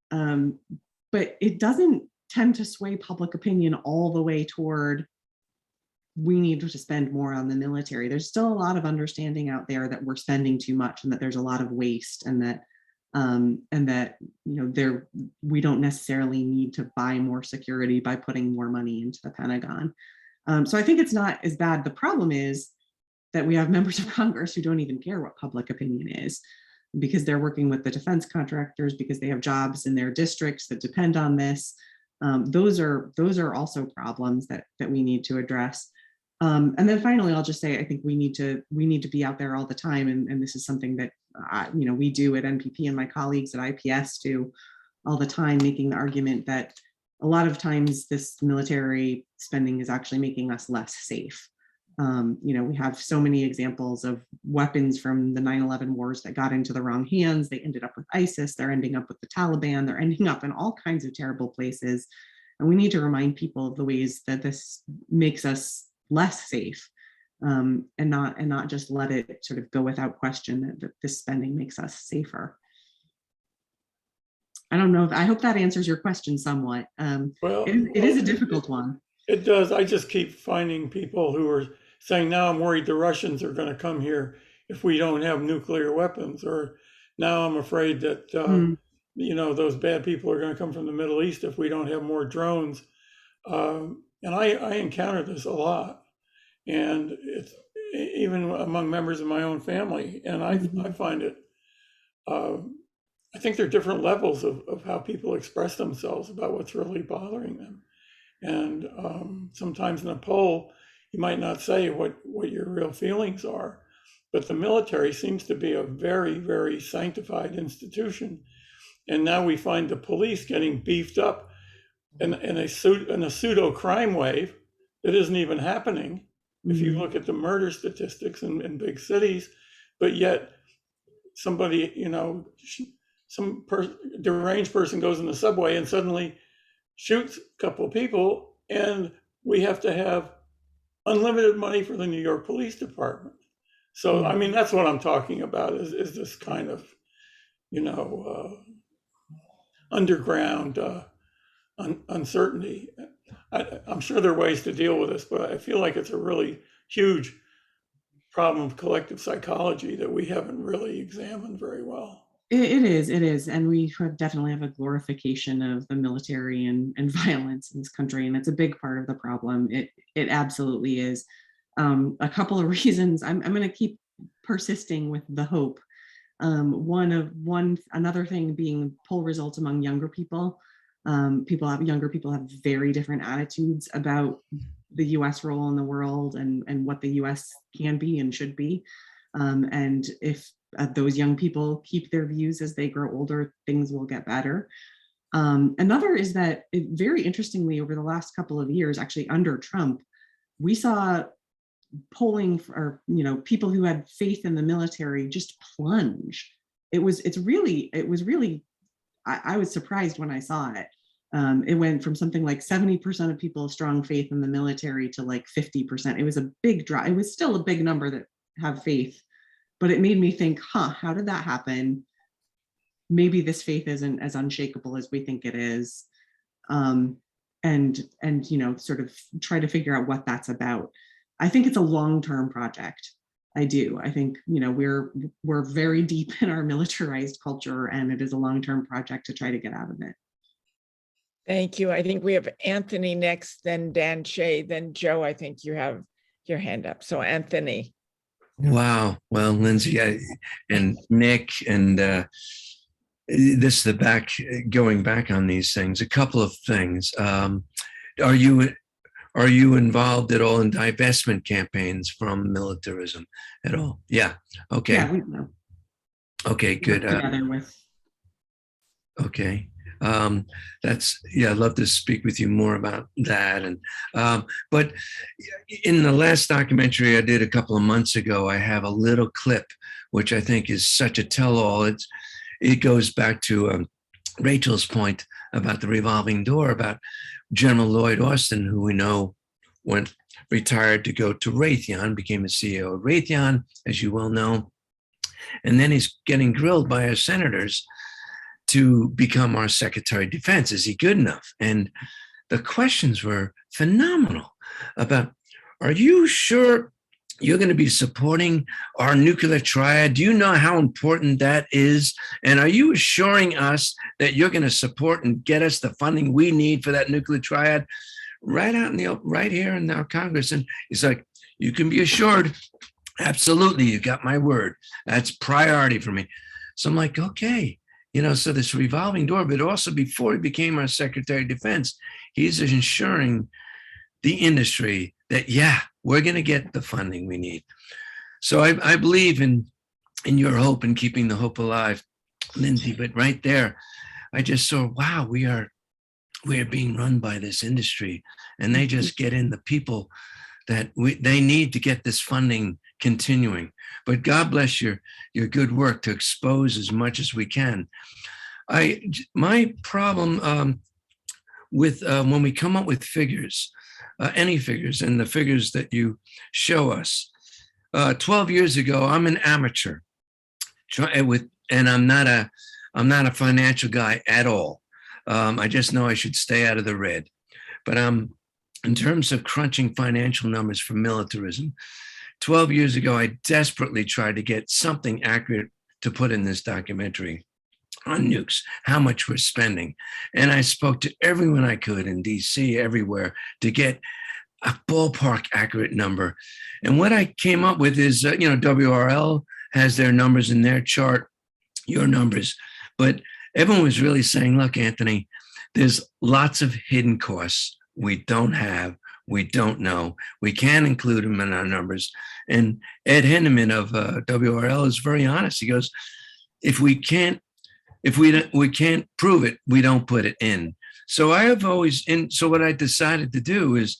but it doesn't tend to sway public opinion all the way toward, we need to spend more on the military. There's still a lot of understanding out there that we're spending too much and that there's a lot of waste, and that we don't necessarily need to buy more security by putting more money into the Pentagon. So I think it's not as bad. The problem is that we have members of Congress who don't even care what public opinion is, because they're working with the defense contractors, because they have jobs in their districts that depend on this. Those are also problems that we need to address. And then finally, I'll just say, I think we need to be out there all the time. And this is something that, we do at NPP, and my colleagues at IPS do all the time, making the argument that a lot of times this military spending is actually making us less safe. We have so many examples of weapons from the 9/11 wars that got into the wrong hands. They ended up with ISIS, they're ending up with the Taliban, they're ending up in all kinds of terrible places. And we need to remind people of the ways that this makes us less safe, and not just let it sort of go without question that this spending makes us safer. I don't know, I hope that answers your question somewhat. Well, it is a difficult one. It does. I just keep finding people who are saying, now I'm worried the Russians are going to come here if we don't have nuclear weapons, or now I'm afraid that those bad people are going to come from the Middle East if we don't have more drones. And I encounter this a lot, and it's even among members of my own family. And I find it, I think there are different levels of how people express themselves about what's really bothering them. And sometimes in a poll, you might not say what your real feelings are, but the military seems to be a very, very sanctified institution. And now we find the police getting beefed up in a pseudo crime wave that isn't even happening. If you look at the murder statistics in big cities, but yet somebody, some deranged person goes in the subway and suddenly shoots a couple of people, and we have to have unlimited money for the New York Police Department. So, I mean, that's what I'm talking about, is this kind of, underground uncertainty. I'm sure there are ways to deal with this, but I feel like it's a really huge problem of collective psychology that we haven't really examined very well. It is. And we definitely have a glorification of the military and violence in this country. And it's a big part of the problem. It absolutely is. A couple of reasons. I'm going to keep persisting with the hope. Another thing being poll results among younger people. Younger people have very different attitudes about the US role in the world and what the US can be and should be. And if those young people keep their views as they grow older, things will get better. Another is that very interestingly, over the last couple of years, actually under Trump, we saw polling for, people who had faith in the military just plunge. I was surprised when I saw it. It went from something like 70% of people of strong faith in the military to like 50%. It was a big drop. It was still a big number that have faith, but it made me think, how did that happen? Maybe this faith isn't as unshakable as we think it is. And sort of try to figure out what that's about. I think it's a long-term project. I do. I think, we're very deep in our militarized culture, and it is a long-term project to try to get out of it. Thank you. I think we have Anthony next, then Dan Shea, then Joe. I think you have your hand up. So Anthony. Wow. Well, Lindsay and Nick, and this is going back on these things. A couple of things. Are you involved at all in divestment campaigns from militarism at all? Yeah. Okay. Yeah, we know. Okay, good. Together with. Okay. I'd love to speak with you more about that. And but in the last documentary I did a couple of months ago, I have a little clip which I think is such a tell-all. It goes back to Rachel's point about the revolving door, about General Lloyd Austin, who we know retired to go to Raytheon, became the CEO of Raytheon, as you well know, and then he's getting grilled by our senators to become our Secretary of Defense. Is he good enough? And the questions were phenomenal about, are you sure you're going to be supporting our nuclear triad? Do you know how important that is? And are you assuring us that you're going to support and get us the funding we need for that nuclear triad? Right here in our Congress. And he's like, you can be assured, absolutely, you got my word. That's priority for me. So I'm like, okay. So this revolving door, but also before he became our Secretary of Defense, he's ensuring the industry that, we're going to get the funding we need. So I believe in your hope and keeping the hope alive, Lindsay. But right there, I just saw, wow, we are being run by this industry, and they just get in the people that they need to get this funding continuing. But God bless your good work to expose as much as we can. My problem with when we come up with figures, any figures, and the figures that you show us, 12 years ago, I'm an amateur, and I'm not a financial guy at all. I just know I should stay out of the red. But in terms of crunching financial numbers for militarism, 12 years ago, I desperately tried to get something accurate to put in this documentary on nukes, how much we're spending. And I spoke to everyone I could in DC, everywhere, to get a ballpark accurate number. And what I came up with is, WRL has their numbers in their chart, your numbers. But everyone was really saying, look, Anthony, there's lots of hidden costs we don't have, we don't know. We can include them in our numbers. And Ed Henneman of WRL is very honest. He goes, if we can't prove it, we don't put it in. So so what I decided to do is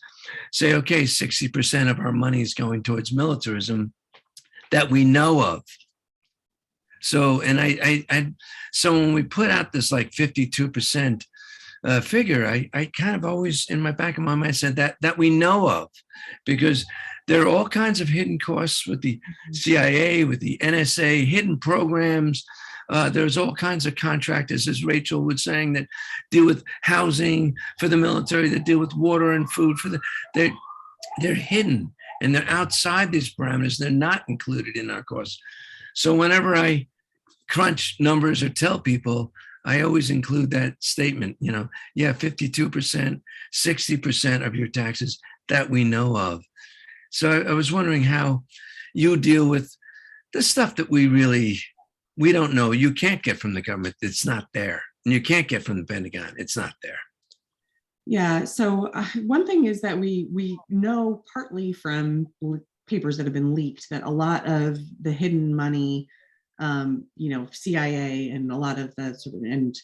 say, okay, 60% of our money is going towards militarism that we know of. So, so when we put out this like 52% figure, I kind of always in my back of my mind said that we know of, because there are all kinds of hidden costs with the CIA, with the NSA, hidden programs. There's all kinds of contractors, as Rachel was saying, that deal with housing for the military, that deal with water and food they're hidden, and they're outside these parameters. They're not included in our costs. So whenever I crunch numbers or tell people, I always include that statement, 52%, 60% of your taxes that we know of. So I was wondering how you deal with the stuff that we don't know. You can't get from the government. It's not there. And you can't get from the Pentagon. It's not there. Yeah, so one thing is that we know partly from papers that have been leaked that a lot of the hidden money, CIA and a lot of the sort of, and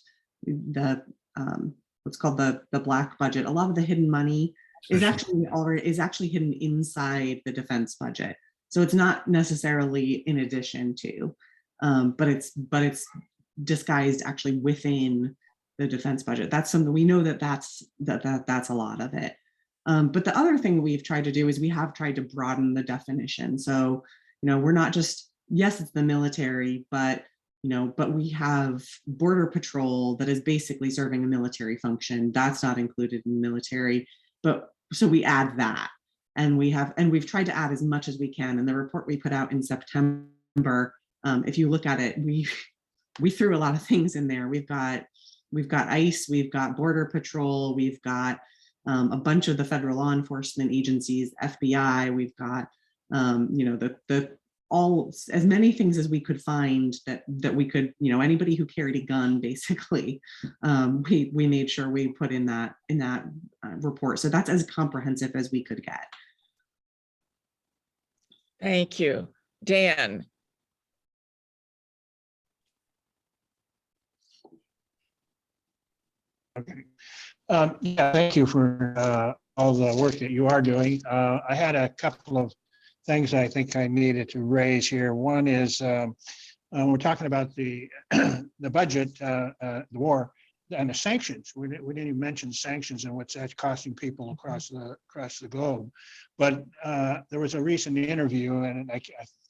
the what's called the black budget, a lot of the hidden money is actually hidden inside the defense budget. So it's not necessarily in addition to, but it's disguised actually within the defense budget. That's something we know that's a lot of it. But the other thing we've tried to do is we have tried to broaden the definition. So, we're not just, yes, it's the military, but we have border patrol that is basically serving a military function. That's not included in the military, but so we add that. And we've tried to add as much as we can. In the report we put out in September, if you look at it, we threw a lot of things in there. We've got ICE, we've got Border Patrol, we've got a bunch of the federal law enforcement agencies, FBI, we've got all as many things as we could find that we could, anybody who carried a gun, basically, we made sure we put in that report. So that's as comprehensive as we could get. Thank you. Dan. Okay. Yeah, thank you for all the work that you are doing. I had a couple of things I think I needed to raise here. One is we're talking about the the budget, the war, and the sanctions. We didn't even mention sanctions and what's that costing people across the globe. But there was a recent interview, and I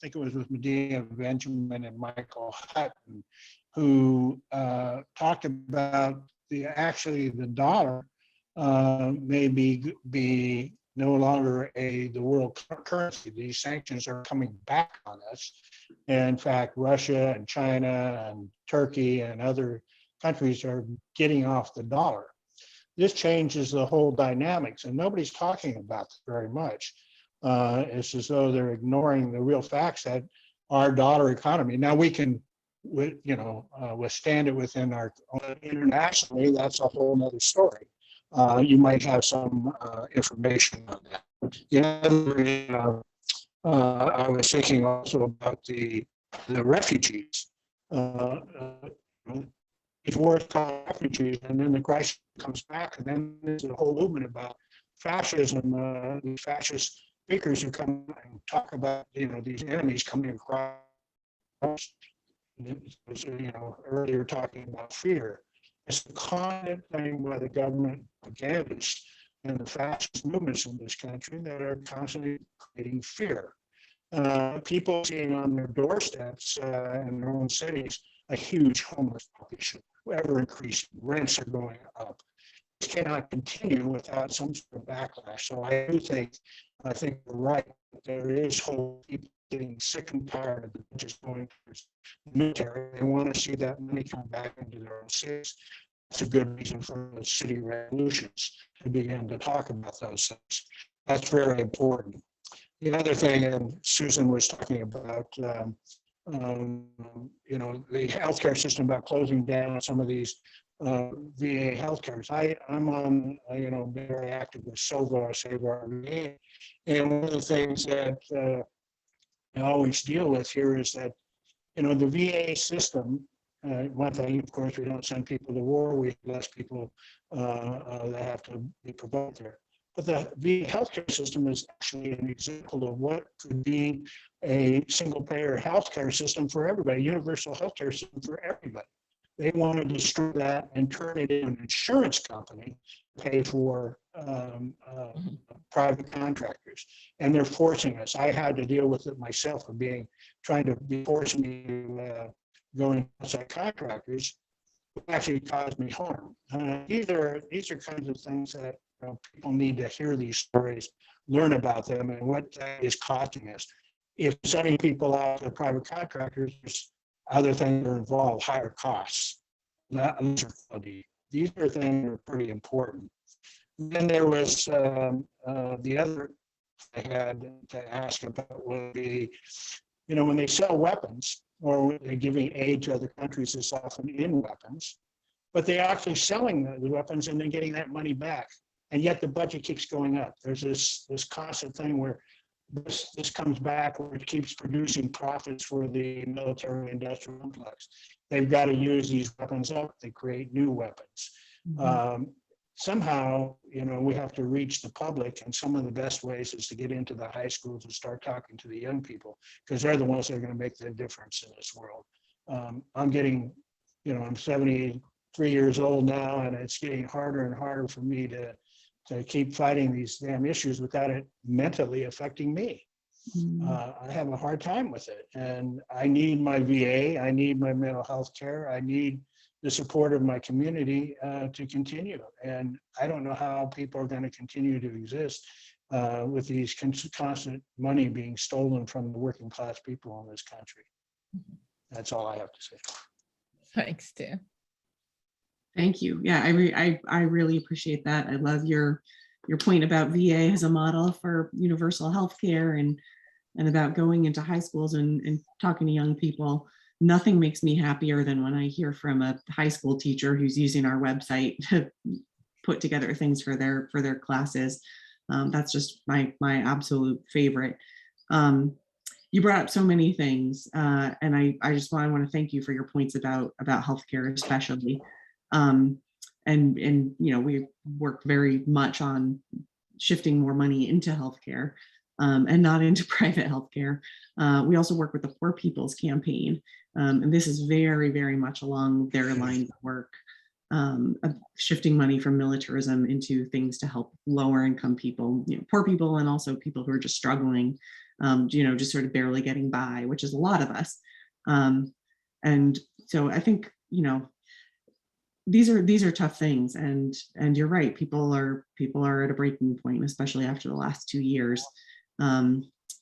think it was with Medea Benjamin and Michael Hutton, who talked about the dollar may be no longer the world currency. These sanctions are coming back on us. And in fact, Russia and China and Turkey and other countries are getting off the dollar. This changes the whole dynamics, and nobody's talking about it very much. It's as though they're ignoring the real facts that our dollar economy. Now we can, withstand it within our internationally. That's a whole other story. You might have some information on that. I was thinking also about the refugees. These wars cause refugees, and then the crisis comes back, and then there's a whole movement about fascism. These fascist speakers who come and talk about these enemies coming across. Earlier talking about fear. It's the constant thing by the government propagandists and the fascist movements in this country that are constantly creating fear. People seeing on their doorsteps in their own cities a huge homeless population, ever increasing. Rents are going up. This cannot continue without some sort of backlash. So I think you're right. There is hope. People getting sick and tired of just going towards the military. They want to see that money come back into their own cities. That's a good reason for the city revolutions to begin to talk about those things. That's very important. The other thing, and Susan was talking about, the healthcare system, about closing down some of these VA healthcares. I'm on, very active with SOVA, Save Our VA, and one of the things that I always deal with here is that, the VA system, one thing, of course, we don't send people to war, we have less people that have to be provoked there. But the VA healthcare system is actually an example of what could be a single payer healthcare system for everybody, universal healthcare system for everybody. They want to destroy that and turn it into an insurance company to pay for private contractors. And they're forcing us. I had to deal with it myself of trying to be forcing me to go into outside contractors, who actually caused me harm. These are kinds of things that people need to hear these stories, learn about them and what that is costing us. If sending people out to private contractors, other things are involved, higher costs. These are things that are pretty important. Then there was the other I had to ask about would be, when they sell weapons or they're giving aid to other countries, it's often in weapons. but they're actually selling the weapons and then getting that money back. And yet the budget keeps going up. There's this constant thing where this comes back, where it keeps producing profits for the military industrial complex. They've got to use these weapons up. They create new weapons. Somehow, we have to reach the public, and some of the best ways is to get into the high schools and start talking to the young people, because they're the ones that are going to make the difference in this world. I'm getting, I'm 73 years old now, and it's getting harder and harder for me to keep fighting these damn issues without it mentally affecting me. I have a hard time with it, and I need my VA, I need my mental health care, I need the support of my community to continue. And I don't know how people are going to continue to exist with these constant money being stolen from the working class people in this country. That's all I have to say. Thanks, Dan. Thank you. Yeah, I really appreciate that. I love your point about VA as a model for universal health care and about going into high schools and talking to young people. Nothing makes me happier than when I hear from a high school teacher who's using our website to put together things for their classes. That's just my absolute favorite. You brought up so many things, and I just want to thank you for your points about healthcare, especially. And we work very much on shifting more money into healthcare and not into private healthcare. We also work with the Poor People's Campaign, and this is very, very much along their lines of work, of shifting money from militarism into things to help lower income people, poor people, and also people who are just struggling, just sort of barely getting by, which is a lot of us. And so I think, these are tough things, and you're right. People are at a breaking point, especially after the last 2 years.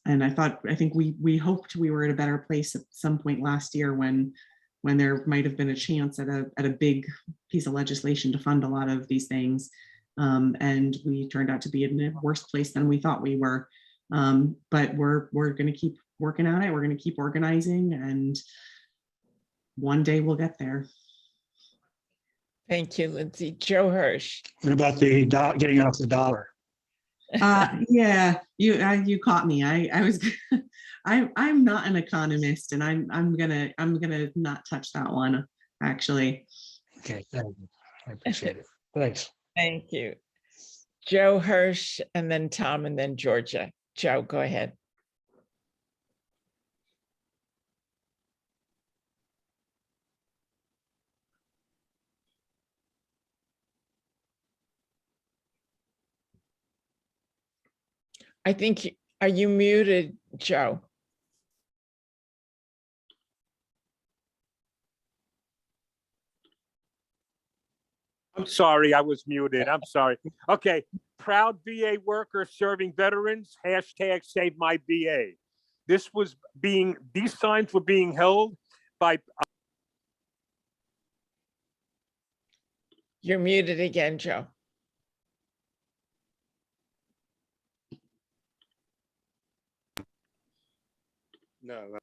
And I think we hoped we were at a better place at some point last year when there might have been a chance at a big piece of legislation to fund a lot of these things. And we turned out to be in a worse place than we thought we were. But we're going to keep working at it. We're going to keep organizing, and one day we'll get there. Thank you, Lindsay. Joe Hirsch. What about the getting off the dollar? Yeah, you caught me. I was I'm not an economist, and I'm gonna not touch that one, actually. Okay, thank you. I appreciate it. Thanks. Thank you. Joe Hirsch, and then Tom, and then Georgia. Joe, go ahead. I think, are you muted, Joe? I'm sorry, I was muted. I'm sorry. Okay, proud VA worker serving veterans, hashtag save my VA. These signs were being held by. You're muted again, Joe. No.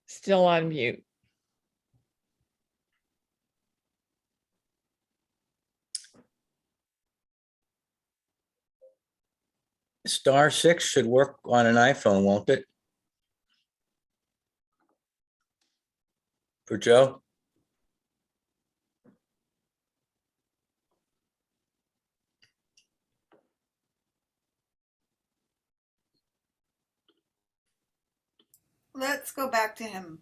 Still on mute. *6 should work on an iPhone, won't it? For Joe? Let's go back to him.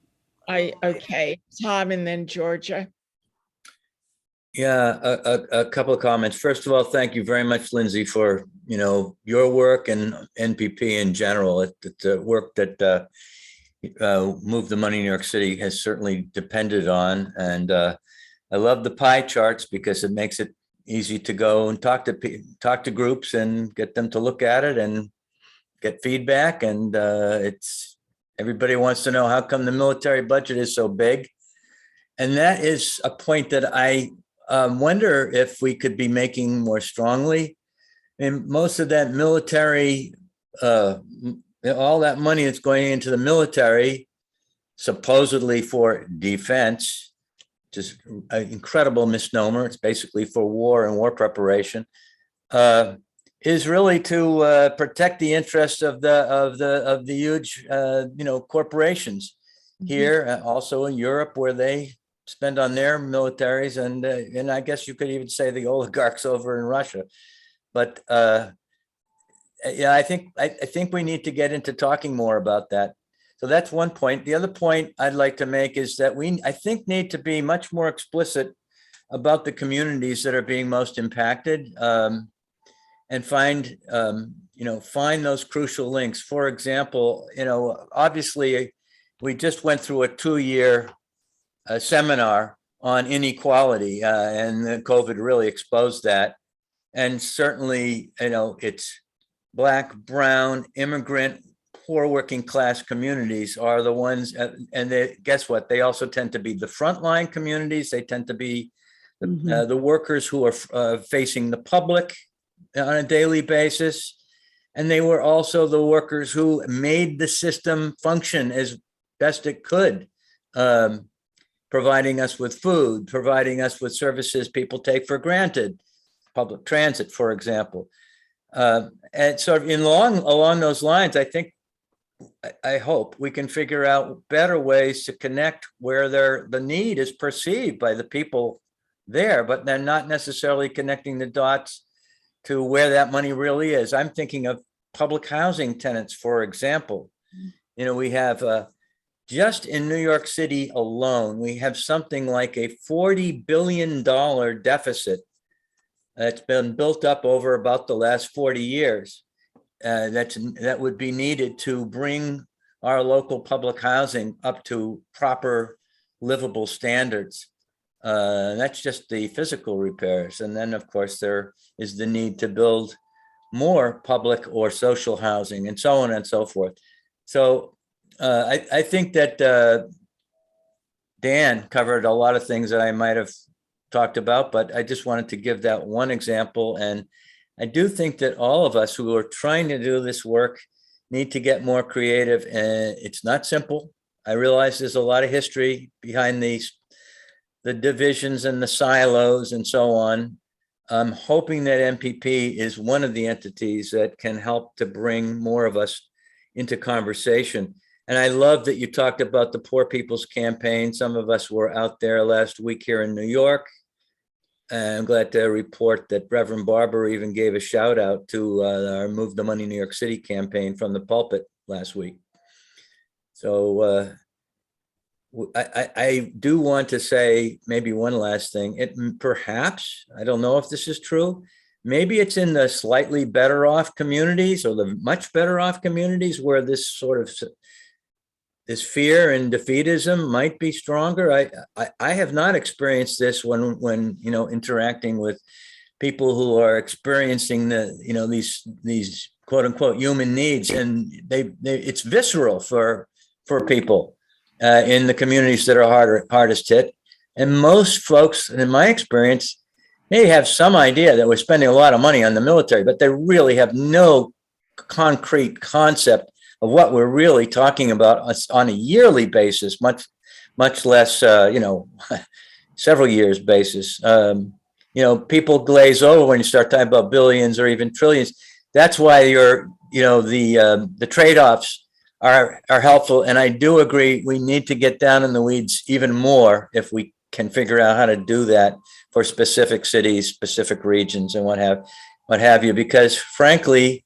Okay, Tom, and then Georgia. Yeah, a couple of comments. First of all, thank you very much, Lindsay, for your work and NPP in general. It's a work that Move the Money New York City has certainly depended on, and I love the pie charts because it makes it easy to go and talk to groups and get them to look at it and get feedback, and it's Everybody wants to know how come the military budget is so big. And that is a point that I wonder if we could be making more strongly. And most of that military, all that money that's going into the military, supposedly for defense, just an incredible misnomer. It's basically for war and war preparation, is really to protect the interests of the huge corporations here, also in Europe, where they spend on their militaries, and I guess you could even say the oligarchs over in Russia. But yeah, I think we need to get into talking more about that. So that's one point. The other point I'd like to make is that I think need to be much more explicit about the communities that are being most impacted, and find those crucial links. For example, obviously we just went through a 2-year seminar on inequality, and the COVID really exposed that. And certainly, it's Black, brown, immigrant, poor working class communities are the ones, and guess what? They also tend to be the frontline communities. They tend to be the workers who are facing the public on a daily basis. And they were also the workers who made the system function as best it could, providing us with food, providing us with services people take for granted, public transit, for example. And sort of along those lines, I hope we can figure out better ways to connect where the need is perceived by the people there, but they're not necessarily connecting the dots to where that money really is. I'm thinking of public housing tenants, for example. We have just in New York City alone, we have something like a $40 billion deficit that's been built up over about the last 40 years. That would be needed to bring our local public housing up to proper livable standards. That's just the physical repairs. And then, of course, there is the need to build more public or social housing and so on and so forth. So I think that Dan covered a lot of things that I might have talked about, but I just wanted to give that one example. And I do think that all of us who are trying to do this work need to get more creative, and it's not simple. I realize there's a lot of history behind the divisions and the silos and so on. I'm hoping that MPP is one of the entities that can help to bring more of us into conversation. And I love that you talked about the Poor People's Campaign. Some of us were out there last week here in New York. I'm glad to report that Reverend Barber even gave a shout out to our Move the Money New York City campaign from the pulpit last week. So I do want to say maybe one last thing. Perhaps, I don't know if this is true, maybe it's in the slightly better off communities or the much better off communities where this sort of this fear and defeatism might be stronger. I have not experienced this when interacting with people who are experiencing these quote unquote human needs, and it's visceral for people in the communities that are hardest hit. And most folks, in my experience, may have some idea that we're spending a lot of money on the military, but they really have no concrete concept of what we're really talking about on a yearly basis, much less, several years basis. People glaze over when you start talking about billions or even trillions. That's why the trade-offs are helpful. And I do agree, we need to get down in the weeds even more if we can figure out how to do that for specific cities, specific regions, and what have you, because frankly,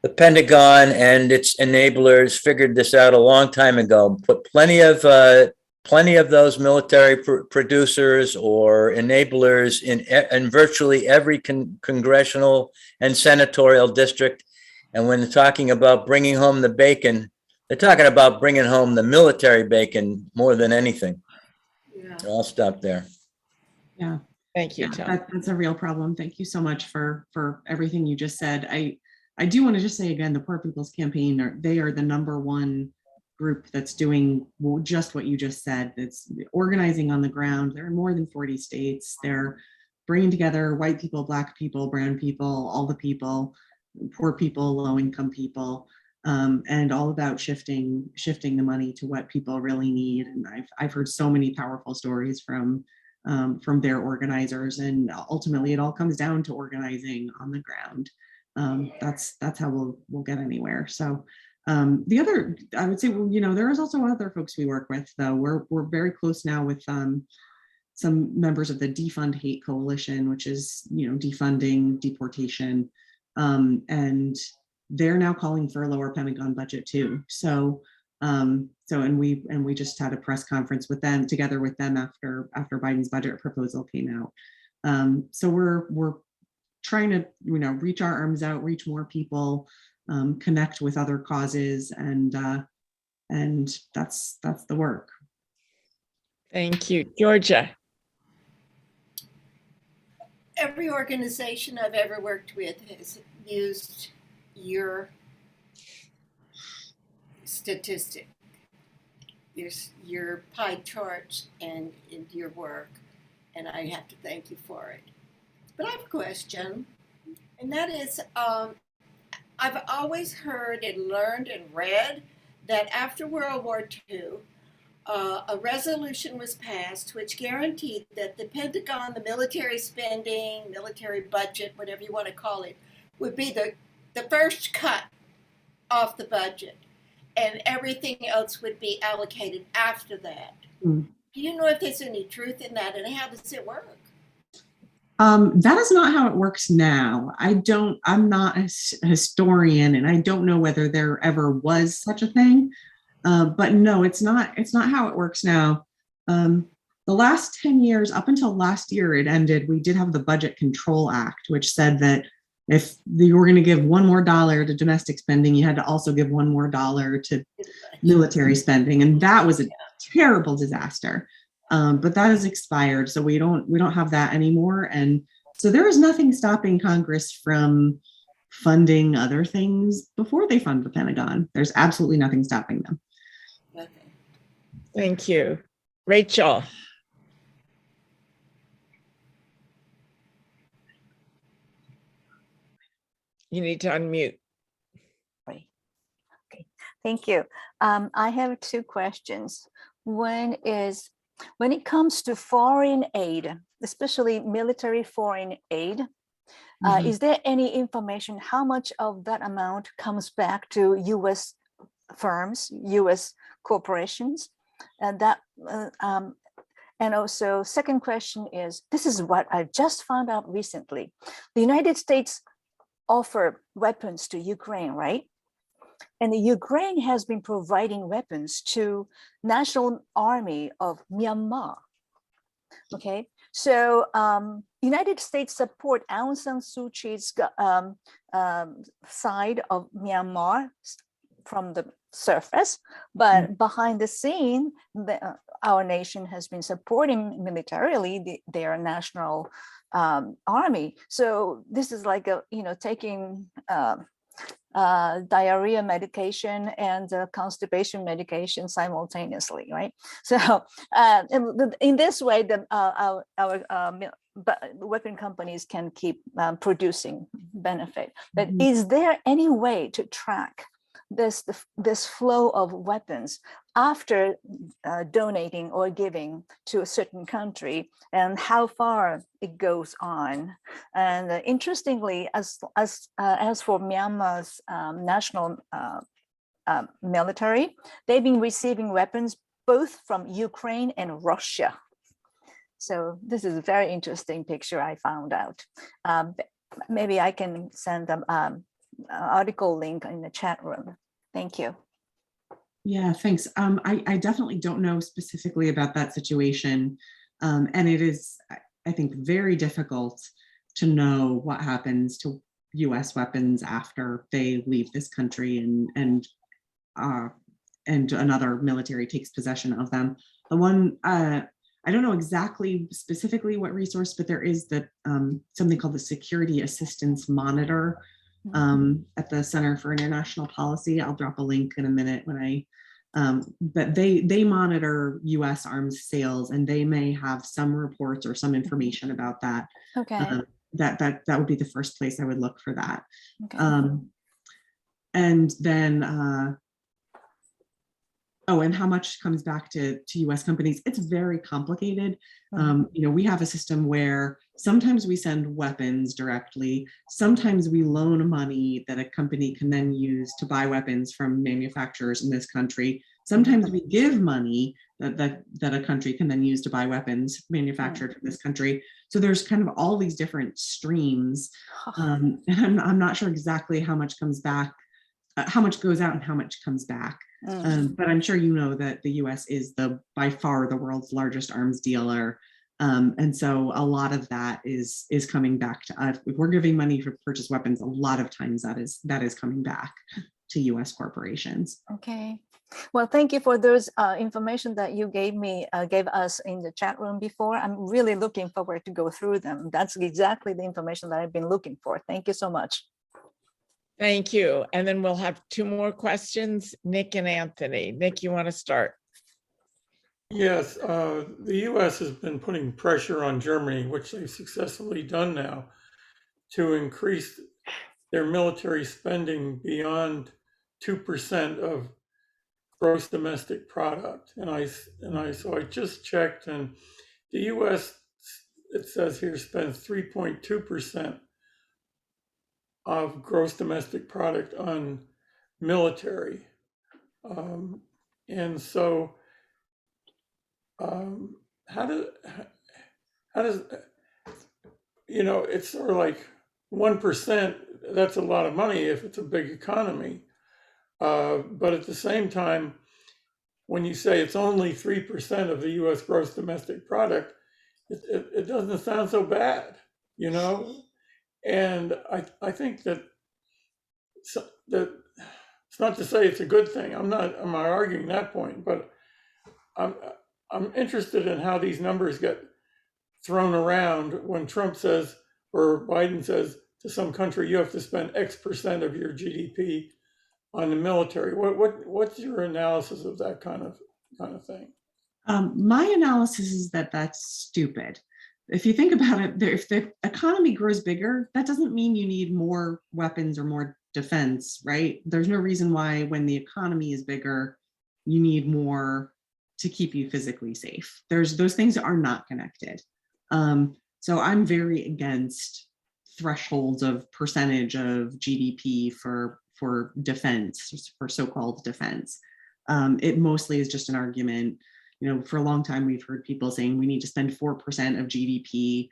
the Pentagon and its enablers figured this out a long time ago, put plenty of those military producers or enablers in virtually every congressional and senatorial district. And when they're talking about bringing home the bacon, they're talking about bringing home the military bacon more than anything. Yeah. So I'll stop there. Yeah. Thank you, Tom. That's a real problem. Thank you so much for everything you just said. I do want to just say again, the Poor People's Campaign, they are the #1 group that's doing just what you just said. It's organizing on the ground. They're in more than 40 states. They're bringing together white people, Black people, brown people, all the people, poor people, low-income people, and all about shifting the money to what people really need. And I've heard so many powerful stories from their organizers, and ultimately it all comes down to organizing on the ground. That's how we'll get anywhere. So the other, I would say, there is also other folks we work with, though. We're very close now with some members of the Defund Hate Coalition, which is, defunding deportation, and they're now calling for a lower Pentagon budget too. So and we just had a press conference with them, together with them, after Biden's budget proposal came out. So we're trying to, reach our arms out, reach more people, connect with other causes, and that's the work. Thank you. Georgia. Every organization I've ever worked with has used your statistic, your pie charts, and your work, and I have to thank you for it. But I have a question, and that is, I've always heard and learned and read that after World War II, a resolution was passed which guaranteed that the Pentagon, the military spending, military budget, whatever you want to call it, would be the first cut off the budget, and everything else would be allocated after that. Do you know if there's any truth in that, and how does it work? That is not how it works now. I'm not a historian, and I don't know whether there ever was such a thing. But no, it's not how it works now. The last 10 years, up until last year it ended, we did have the Budget Control Act, which said that if you were going to give $1 more to domestic spending, you had to also give $1 more to military spending. And that was a terrible disaster. But that has expired. So we don't have that anymore. And so there is nothing stopping Congress from funding other things before they fund the Pentagon. There's absolutely nothing stopping them. Thank you. Rachel. You need to unmute. Okay, thank you. I have 2 questions. One is, when it comes to foreign aid, especially military foreign aid, is there any information how much of that amount comes back to U.S. firms, U.S. corporations? And that, and also, second question is, this is what I just found out recently. The United States offer weapons to Ukraine, right? And the Ukraine has been providing weapons to National Army of Myanmar. Okay, so United States support Aung San Suu Kyi's side of Myanmar from the surface, but behind the scene, our nation has been supporting militarily their national army. So this is like taking diarrhea medication and constipation medication simultaneously, right? So in this way, our weapon companies can keep producing benefit. But is there any way to track this flow of weapons after donating or giving to a certain country, and how far it goes on? And interestingly, as for Myanmar's national military, they've been receiving weapons both from Ukraine and Russia. So this is a very interesting picture I found out. Maybe I can send them article link in the chat room. Thank you. Yeah, thanks. I definitely don't know specifically about that situation. And it is, I think, very difficult to know what happens to US weapons after they leave this country and another military takes possession of them. The one, I don't know exactly specifically what resource, but there is something called the Security Assistance Monitor at the Center for International Policy. I'll drop a link in a minute when but they monitor US arms sales, and they may have some reports or some information about that. Okay. That would be the first place I would look for that. Okay. And then, oh, and how much comes back to US companies? It's very complicated. We have a system where sometimes we send weapons directly. Sometimes we loan money that a company can then use to buy weapons from manufacturers in this country. Sometimes we give money that a country can then use to buy weapons manufactured in this country. So there's kind of all these different streams. And I'm not sure exactly how much comes back, how much goes out and how much comes back. But I'm sure you know that the US is by far the world's largest arms dealer. And so a lot of that is coming back to us. If we're giving money to purchase weapons, a lot of times that is coming back to US corporations. Okay. Well, thank you for those information that you gave us in the chat room before. I'm really looking forward to go through them. That's exactly the information that I've been looking for. Thank you so much. Thank you. And then we'll have two more questions, Nick and Anthony. Nick, you want to start? Yes, the US has been putting pressure on Germany, which they've successfully done now, to increase their military spending beyond 2% of gross domestic product. So I just checked, and the US, it says here, spends 3.2% of gross domestic product on military. And so how does, it's sort of like 1%, that's a lot of money if it's a big economy. But at the same time, when you say it's only 3% of the US gross domestic product, it doesn't sound so bad, And I think that it's not to say it's a good thing. I'm not arguing that point, but I'm interested in how these numbers get thrown around when Trump says, or Biden says to some country, you have to spend X% of your GDP on the military. What's your analysis of that kind of thing? My analysis is that that's stupid. If you think about it, if the economy grows bigger, that doesn't mean you need more weapons or more defense, right? There's no reason why when the economy is bigger, you need more to keep you physically safe. Those things are not connected. So I'm very against thresholds of percentage of GDP for defense, for so-called defense. It mostly is just an argument. For a long time, we've heard people saying we need to spend 4% of GDP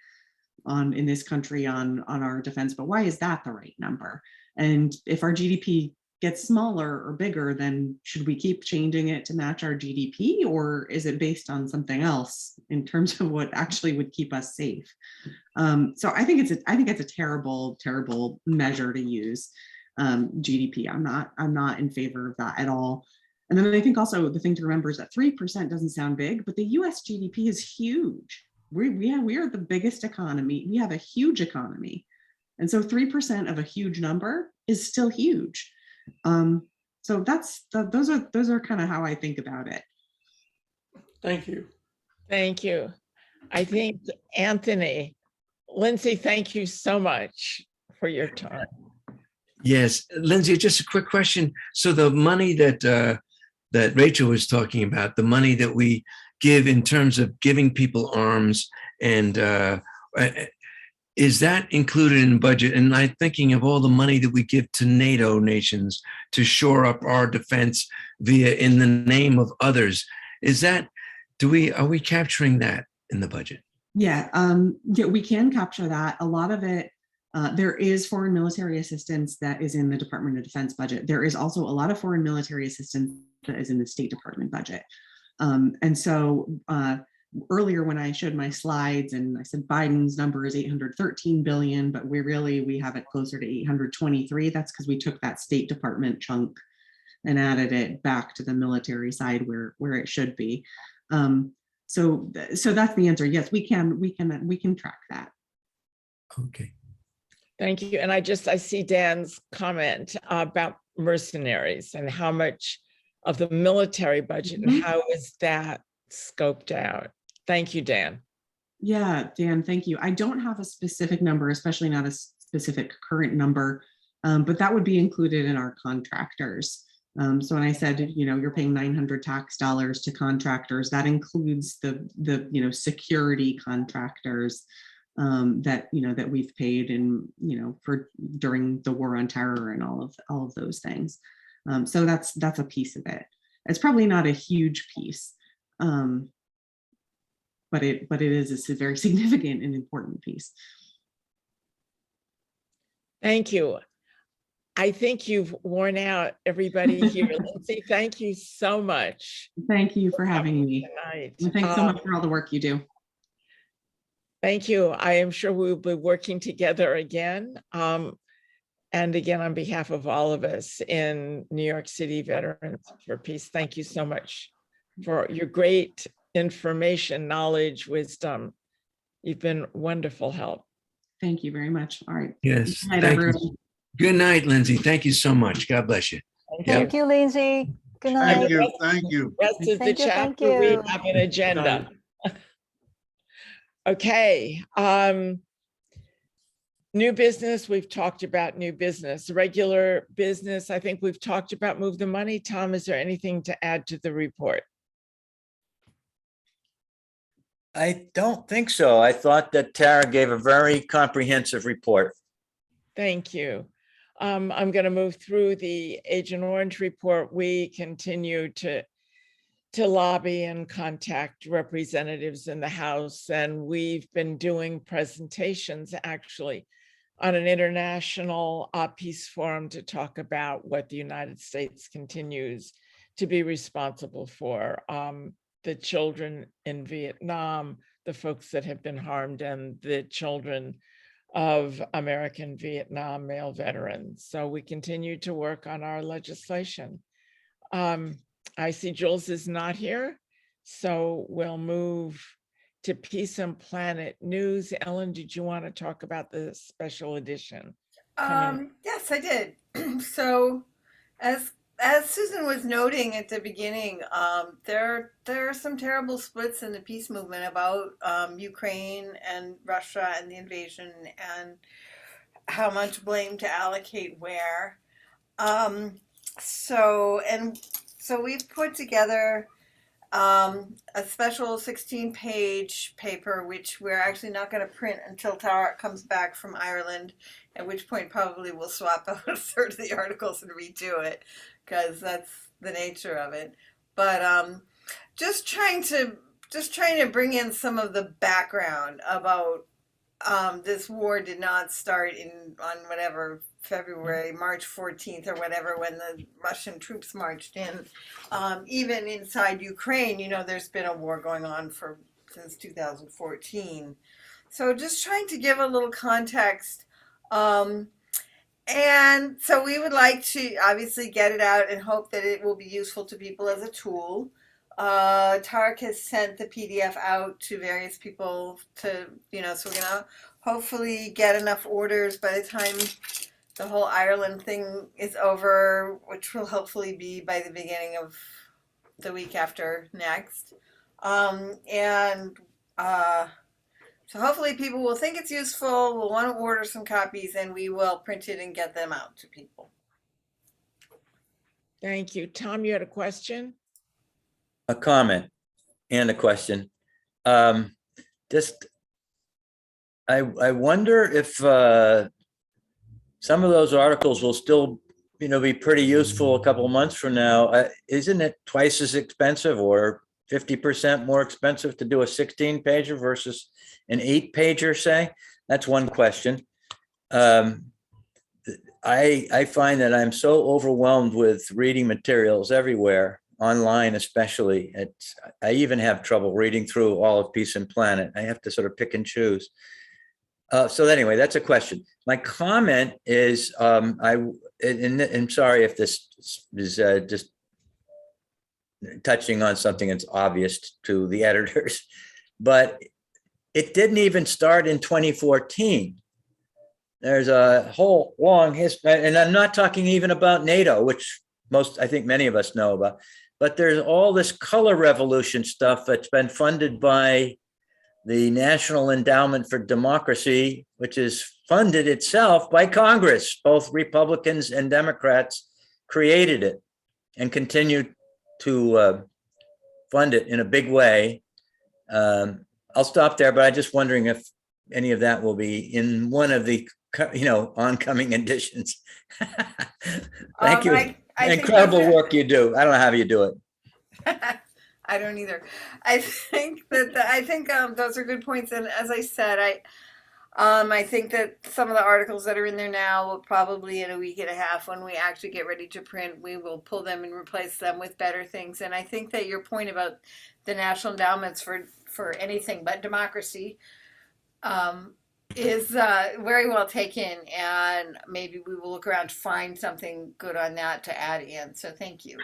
in this country on our defense, but why is that the right number? And if our GDP gets smaller or bigger, then should we keep changing it to match our GDP, or is it based on something else in terms of what actually would keep us safe? So I think it's a terrible, terrible measure to use, GDP. I'm not in favor of that at all. And then I think also the thing to remember is that 3% doesn't sound big, but the US GDP is huge. We are the biggest economy. We have a huge economy. And so 3% of a huge number is still huge. So those are kind of how I think about it. Thank you. Thank you. I think Anthony, Lindsay, thank you so much for your time. Yes, Lindsay, just a quick question. So the money that Rachel was talking about, the money that we give in terms of giving people arms, and is that included in the budget? And I'm thinking of all the money that we give to NATO nations to shore up our defense in the name of others. Are we capturing that in the budget? Yeah, we can capture that. A lot of it, there is foreign military assistance that is in the Department of Defense budget. There is also a lot of foreign military assistance that is in the State Department budget. And so earlier when I showed my slides and I said Biden's number is 813 billion, but we have it closer to 823. That's because we took that State Department chunk and added it back to the military side where it should be. So that's the answer. Yes, we can track that. Okay. Thank you. And I see Dan's comment about mercenaries and how much of the military budget and how is that scoped out? Thank you, Dan. Yeah, Dan, thank you. I don't have a specific number, especially not a specific current number, but that would be included in our contractors. So when I said, you're paying 900 tax dollars to contractors, that includes the security contractors that we've paid for during the war on terror and all of those things. So that's a piece of it. It's probably not a huge piece, but it is a very significant and important piece. Thank you. I think you've worn out everybody here. Lindsay, thank you so much. Thank you for having me. Tonight. And thanks so much for all the work you do. Thank you. I am sure we'll be working together again. And again, on behalf of all of us in New York City Veterans for Peace, thank you so much for your great information, knowledge, wisdom. You've been wonderful help. Thank you very much. All right. Yes. Good night, Thank everyone. you. Good night, Lindsay. Thank you so much. God bless you. Thank you, Lindsay. Good night. Thank you, thank you. Rest of the Thank you, thank chapter, we you. have an agenda. Okay. New business, we've talked about new business. Regular business, I think we've talked about move the money. Tom, is there anything to add to the report? I don't think so. I thought that Tara gave a very comprehensive report. Thank you. I'm going to move through the Agent Orange report. We continue to lobby and contact representatives in the House, and we've been doing presentations actually on an international peace forum to talk about what the United States continues to be responsible for. The children in Vietnam, the folks that have been harmed, and the children of American Vietnam male veterans. So we continue to work on our legislation. I see Jules is not here, so we'll move to Peace and Planet News. Ellen, did you want to talk about the special edition? Yes, I did. So as Susan was noting at the beginning, there are some terrible splits in the peace movement about Ukraine and Russia and the invasion and how much blame to allocate where. So we've put together a special 16-page paper, which we're actually not going to print until Tara comes back from Ireland, at which point probably we'll swap out a third of the articles and redo it, because that's the nature of it. But just trying to bring in some of the background about this war did not start on whatever March 14th or whatever, when the Russian troops marched in. Even inside Ukraine, there's been a war going on since 2014. So just trying to give a little context. And so we would like to obviously get it out and hope that it will be useful to people as a tool. Tarek has sent the PDF out to various people to, so we're gonna hopefully get enough orders by the time the whole Ireland thing is over, which will hopefully be by the beginning of the week after next. So hopefully people will think it's useful, will want to order some copies, and we will print it and get them out to people. Thank you. Tom, you had a question? A comment and a question. I wonder if some of those articles will still, be pretty useful a couple of months from now. Isn't it twice as expensive or 50% more expensive to do a 16-pager versus an 8-pager, say? That's one question. I find that I'm so overwhelmed with reading materials everywhere, online especially. I even have trouble reading through all of Peace and Planet. I have to sort of pick and choose. So anyway, that's a question. My comment is, I'm sorry if this is just touching on something that's obvious to the editors, but it didn't even start in 2014. there's a whole long history, and I'm not talking even about NATO, which I think many of us know about, but there's all this color revolution stuff that's been funded by the National Endowment for Democracy, which is funded itself by Congress. Both Republicans and Democrats created it and continue to fund it in a big way. I'll stop there, but I'm just wondering if any of that will be in one of the oncoming editions. Thank you. I think Incredible work you do. I don't know how you do it. I don't either. I think those are good points. And as I said, I think that some of the articles that are in there now will probably in a week and a half, when we actually get ready to print, we will pull them and replace them with better things. And I think that your point about the national endowments for anything but democracy is very well taken. And maybe we will look around to find something good on that to add in. So thank you.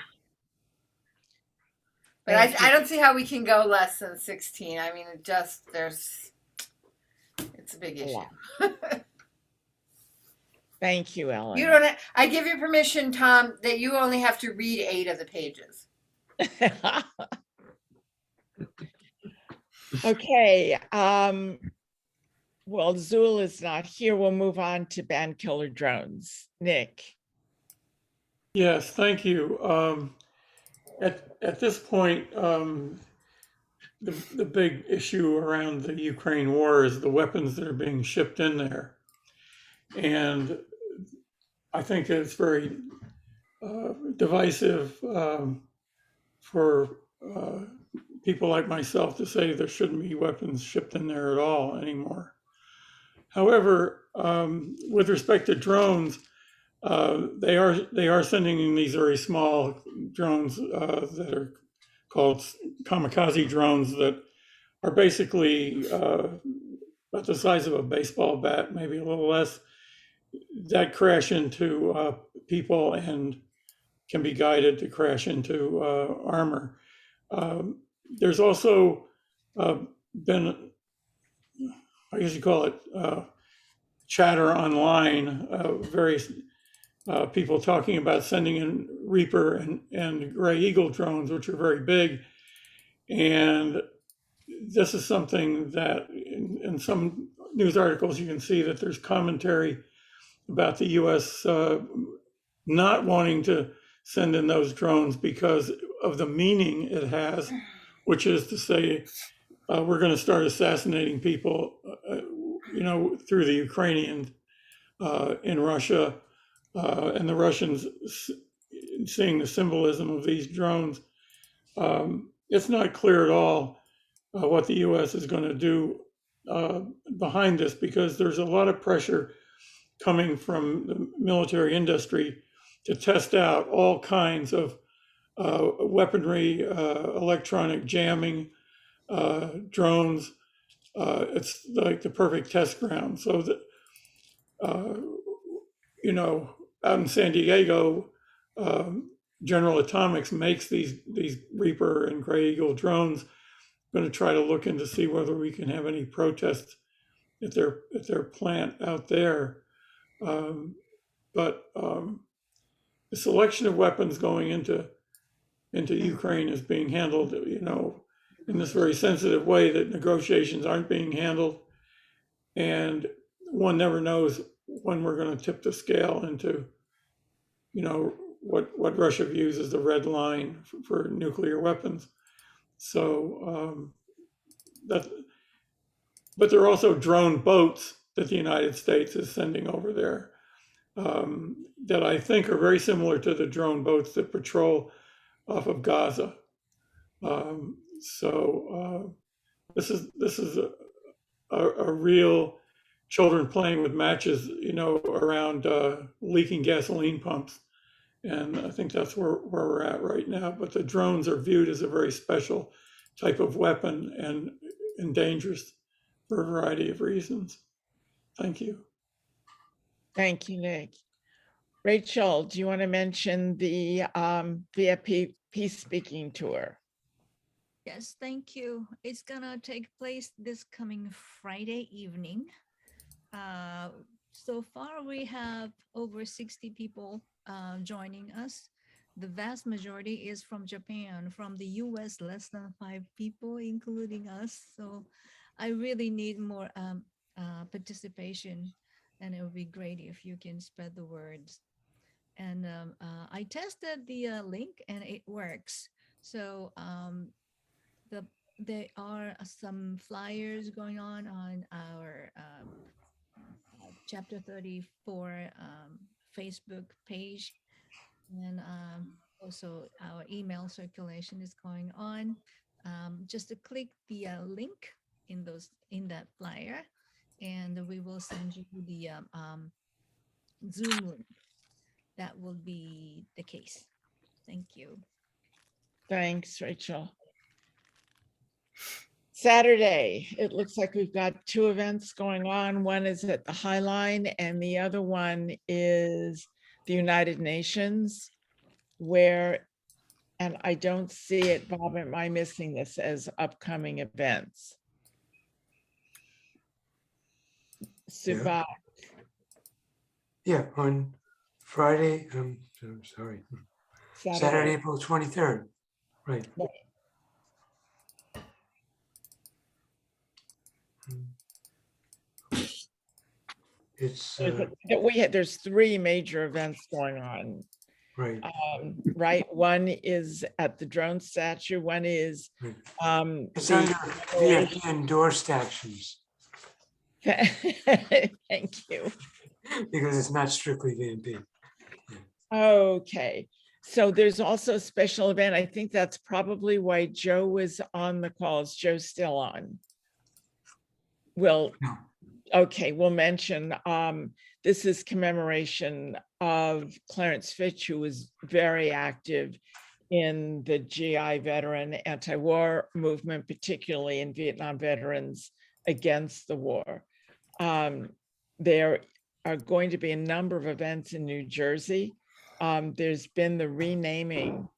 But I don't see how we can go less than 16. I mean, it's a big issue. Thank you, Ellen. I give you permission, Tom, that you only have to read 8 of the pages. Okay. Well, Zool is not here. We'll move on to ban killer drones. Nick. Yes, thank you. At this point, the big issue around the Ukraine war is the weapons that are being shipped in there. And I think it's very divisive for people like myself to say there shouldn't be weapons shipped in there at all anymore. However, with respect to drones, they are sending in these very small drones that are called kamikaze drones that are basically about the size of a baseball bat, maybe a little less, that crash into people and can be guided to crash into armor. There's also been, I guess you call it chatter online, various people talking about sending in Reaper and Gray Eagle drones, which are very big. And this is something that in some news articles, you can see that there's commentary about the US not wanting to send in those drones because of the meaning it has, which is to say, we're going to start assassinating people, through the Ukrainians in Russia, and the Russians seeing the symbolism of these drones. It's not clear at all what the US is going to do behind this, because there's a lot of pressure coming from the military industry to test out all kinds of weaponry, electronic jamming, drones. It's like the perfect test ground. So that, out in San Diego, General Atomics makes these Reaper and Gray Eagle drones. I'm going to try to look in to see whether we can have any protests at their plant out there. But the selection of weapons going into Ukraine is being handled, in this very sensitive way that negotiations aren't being handled. And one never knows when we're going to tip the scale into, what Russia views as the red line for nuclear weapons. So but there are also drone boats that the United States is sending over there that I think are very similar to the drone boats that patrol off of Gaza. This is a real children playing with matches, around leaking gasoline pumps. And I think that's where we're at right now. But the drones are viewed as a very special type of weapon and dangerous for a variety of reasons. Thank you. Thank you, Nick. Rachel, do you want to mention the VFP Peace Speaking Tour? Yes, thank you. It's gonna take place this coming Friday evening. so far we have over 60 people joining us. The vast majority is from Japan. From the US, less than 5 people, including us. So I really need more participation, and it would be great if you can spread the words. And I tested the link and it works. So there are some flyers going on our Chapter 34 Facebook page, and also our email circulation is going on. Just to click the link in that flyer, and we will send you the Zoom link. That will be the case. Thank you. Thanks, Rachel. Saturday, it looks like we've got 2 events going on. One is at the High Line and the other one is the United Nations, where, and I don't see it, Bob, am I missing this as upcoming events? Subha, Yeah, on Friday, I'm sorry, Saturday, April 23rd, right. It's, there's 3 major events going on. right, Right, one is at the drone statue, one is right. It's under VFP endorsed actions, thank you. because it's not strictly VFP. Okay, so there's also a special event. I think that's probably why Joe was on the call. Is Joe still on? Well, No. okay, we'll mention, this is commemoration of Clarence Fitch, who was very active in the GI veteran anti-war movement, particularly in Vietnam veterans against the war. There are going to be a number of events in New Jersey. There's been the renaming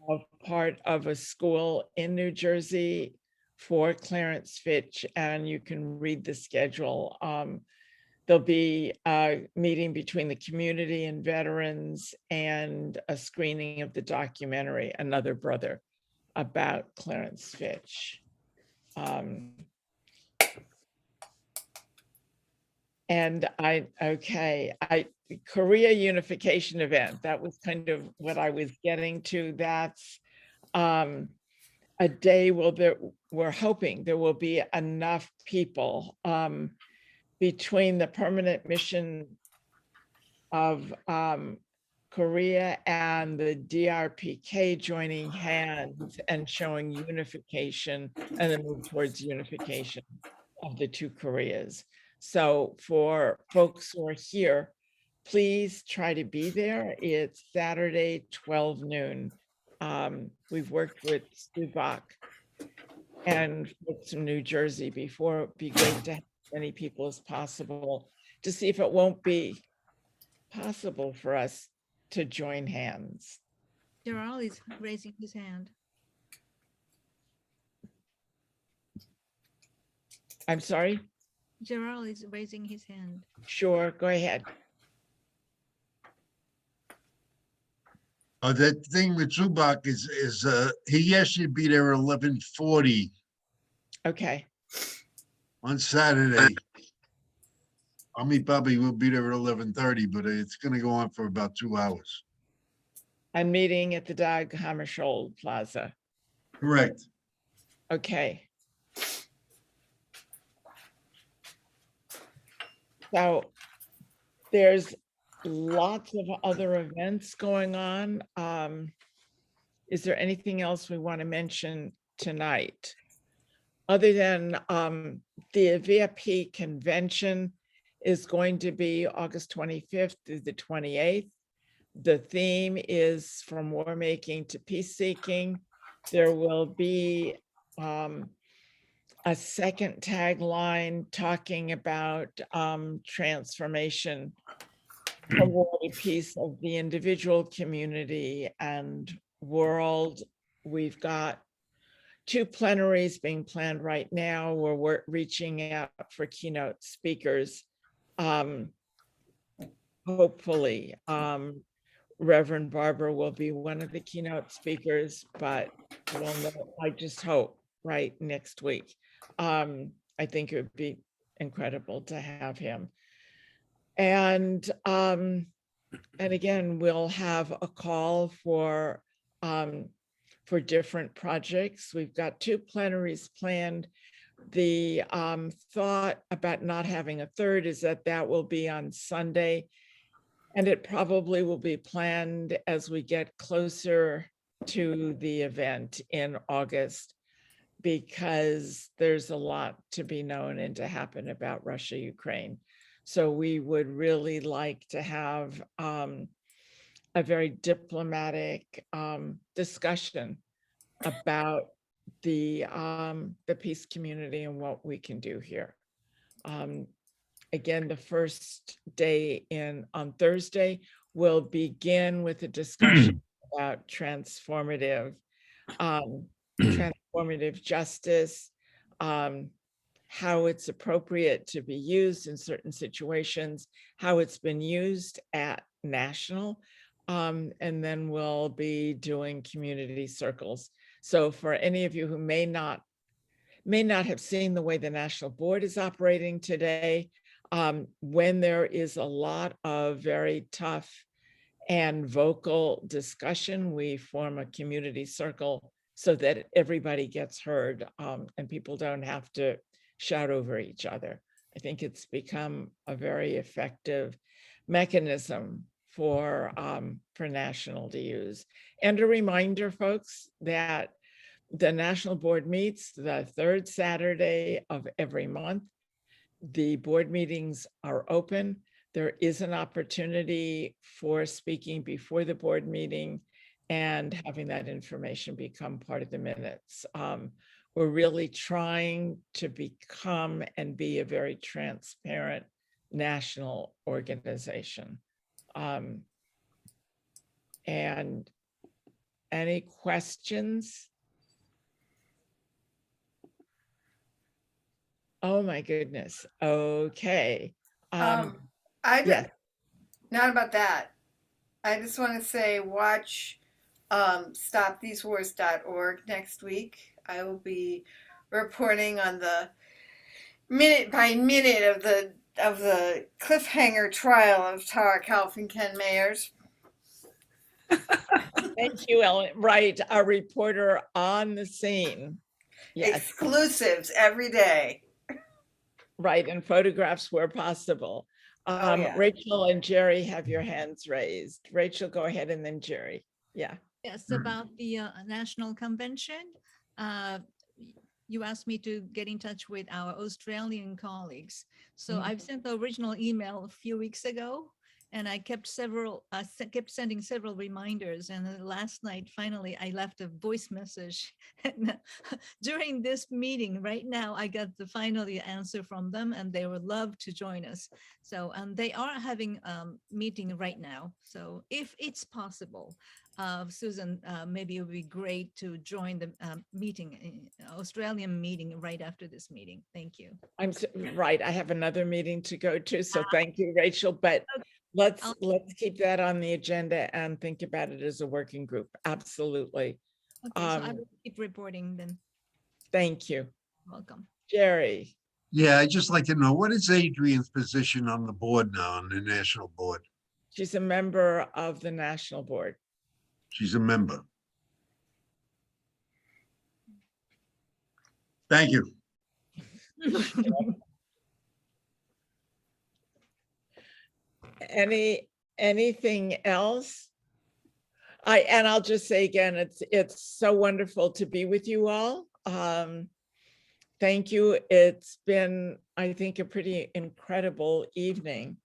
of part of a school in New Jersey for Clarence Fitch, and you can read the schedule. There'll be a meeting between the community and veterans and a screening of the documentary, Another Brother, about Clarence Fitch. And Korea Unification event, that was kind of what I was getting to. That's a day we're hoping there will be enough people between the permanent mission of Korea and the DRPK joining hands and showing unification and the move towards unification of the 2 Koreas. So for folks who are here, please try to be there. It's Saturday, 12 noon. We've worked with Subha and folks from New Jersey before. It'd be great to have as many people as possible to see if it won't be possible for us to join hands. Gerald is raising his hand. I'm sorry? Gerald is raising his hand. Sure, go ahead. That thing with Zubak is he asked you to be there at 11:40 Okay, on Saturday. I mean, Bobby will be there at 11:30, but it's gonna go on for about 2 hours. I'm meeting at the Dag Hammarskjöld Plaza. Correct. Okay. So there's lots of other events going on. Is there anything else we want to mention tonight? Other than the VFP convention is going to be August 25th through the 28th. The theme is from war making to peace seeking. There will be a second tagline talking about transformation toward a piece of the individual, community, and world. We've got 2 plenaries being planned right now where we're reaching out for keynote speakers. hopefully, Reverend Barber will be one of the keynote speakers, but we'll know, I just hope, right, next week. I think it would be incredible to have him. And again, we'll have a call for different projects. We've got 2 plenaries planned. The thought about not having a third is that will be on Sunday. And it probably will be planned as we get closer to the event in August, because there's a lot to be known and to happen about Russia, Ukraine. So we would really like to have a very diplomatic discussion about the peace community and what we can do here. Again, the first day on Thursday, we'll begin with a discussion about transformative justice, how it's appropriate to be used in certain situations, how it's been used at national, and then we'll be doing community circles. So for any of you who may not have seen the way the National Board is operating today, when there is a lot of very tough and vocal discussion, we form a community circle so that everybody gets heard, and people don't have to shout over each other. I think it's become a very effective mechanism for national to use. And a reminder, folks, that the National Board meets the 3rd Saturday of every month. The board meetings are open. There is an opportunity for speaking before the board meeting and having that information become part of the minutes. We're really trying to become and be a very transparent national organization. And any questions? Oh my goodness. Okay. Yes. Not about that. I just want to say, watch stopthesewars.org next week. I will be reporting on the minute by minute of the cliffhanger trial of Tara Kalf and Ken Mayers. Thank you, Ellen. Right, a reporter on the scene. Yes. Exclusives every day. Right, and photographs where possible. Yeah. Rachel and Jerry have your hands raised. Rachel, go ahead, and then Jerry. Yeah. Yes, about the national convention. You asked me to get in touch with our Australian colleagues. So I've sent the original email a few weeks ago, and I kept kept sending several reminders. And then last night, finally, I left a voice message. And during this meeting right now, I got the final answer from them, and they would love to join us. So they are having a meeting right now. So if it's possible, Susan, maybe it would be great to join the meeting, Australian meeting right after this meeting. Thank you. Right. I have another meeting to go to, so thank you, Rachel. But let's keep that on the agenda and think about it as a working group. Absolutely. Okay, so I will keep reporting then. Thank you. Welcome. Jerry. Yeah, I'd just like to know, what is Adrian's position on the board now, on the national board? She's a member of the national board. She's a member. Thank you. Anything else? I'll just say again, it's so wonderful to be with you all. Thank you. It's been, I think, a pretty incredible evening.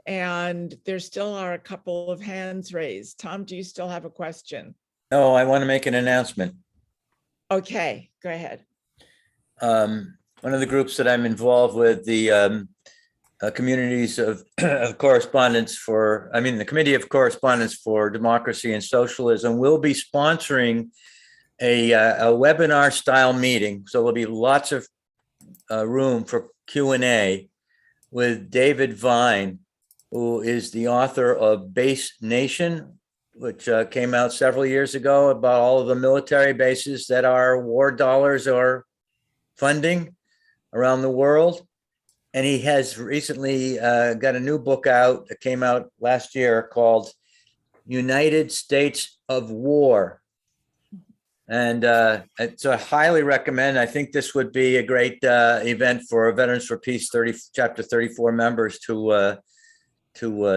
And there still are a couple of hands raised. Tom, do you still have a question? No, I want to make an announcement. Okay, go ahead. One of the groups that I'm involved with, the communities of correspondence for, the Committee of Correspondence for Democracy and Socialism will be sponsoring a webinar style meeting. So there'll be lots of room for Q&A with David Vine, who is the author of Base Nation, which came out several years ago about all of the military bases that our war dollars are funding around the world. And he has recently got a new book out that came out last year called United States of War. And so I highly recommend. I think this would be a great event for Veterans for Peace Chapter 34 members to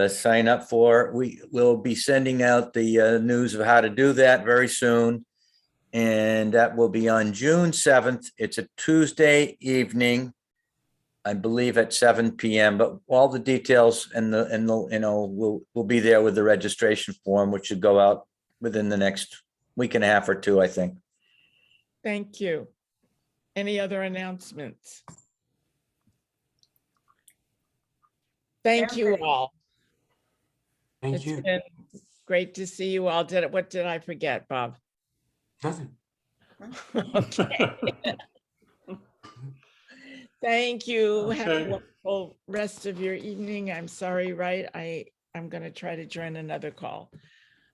sign up for. We will be sending out the news of how to do that very soon. And that will be on June 7th. It's a Tuesday evening, I believe at 7 p.m. But all the details and we'll be there with the registration form, which should go out within the next week and a half or two, I think. Thank you. Any other announcements? Thank you all. Thank It's you. been great to see you all. What did I forget, Bob? Nothing. Okay. Thank you. Have a Okay. wonderful rest of your evening. I'm sorry, right? I'm going to try to join another call.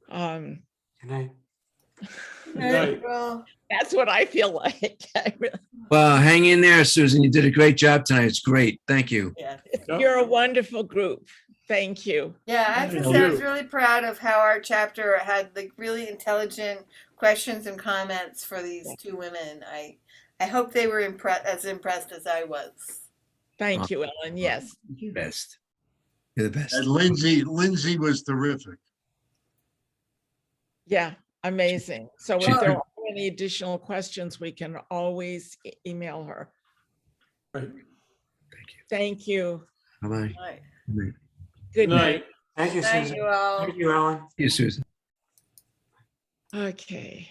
Good night. Night. Well, That's what I feel like. Well, hang in there, Susan. You did a great job tonight. It's great. Thank you. yeah. You're a wonderful group. Thank you. Yeah, I have to Thank say I was you. really proud of how our chapter had like really intelligent questions and comments for these two women. I hope they were as impressed as I was. Thank you, Ellen. Yes. You're the best. You're the best. And Lindsay was terrific. Yeah, amazing. So She- if there are any additional questions, we can always email her. Right. Thank you. Bye-bye. Right. Good Good night. Night. Thank you, Thank Susan. you all. Thank you, Ellen. See you, Susan. Okay.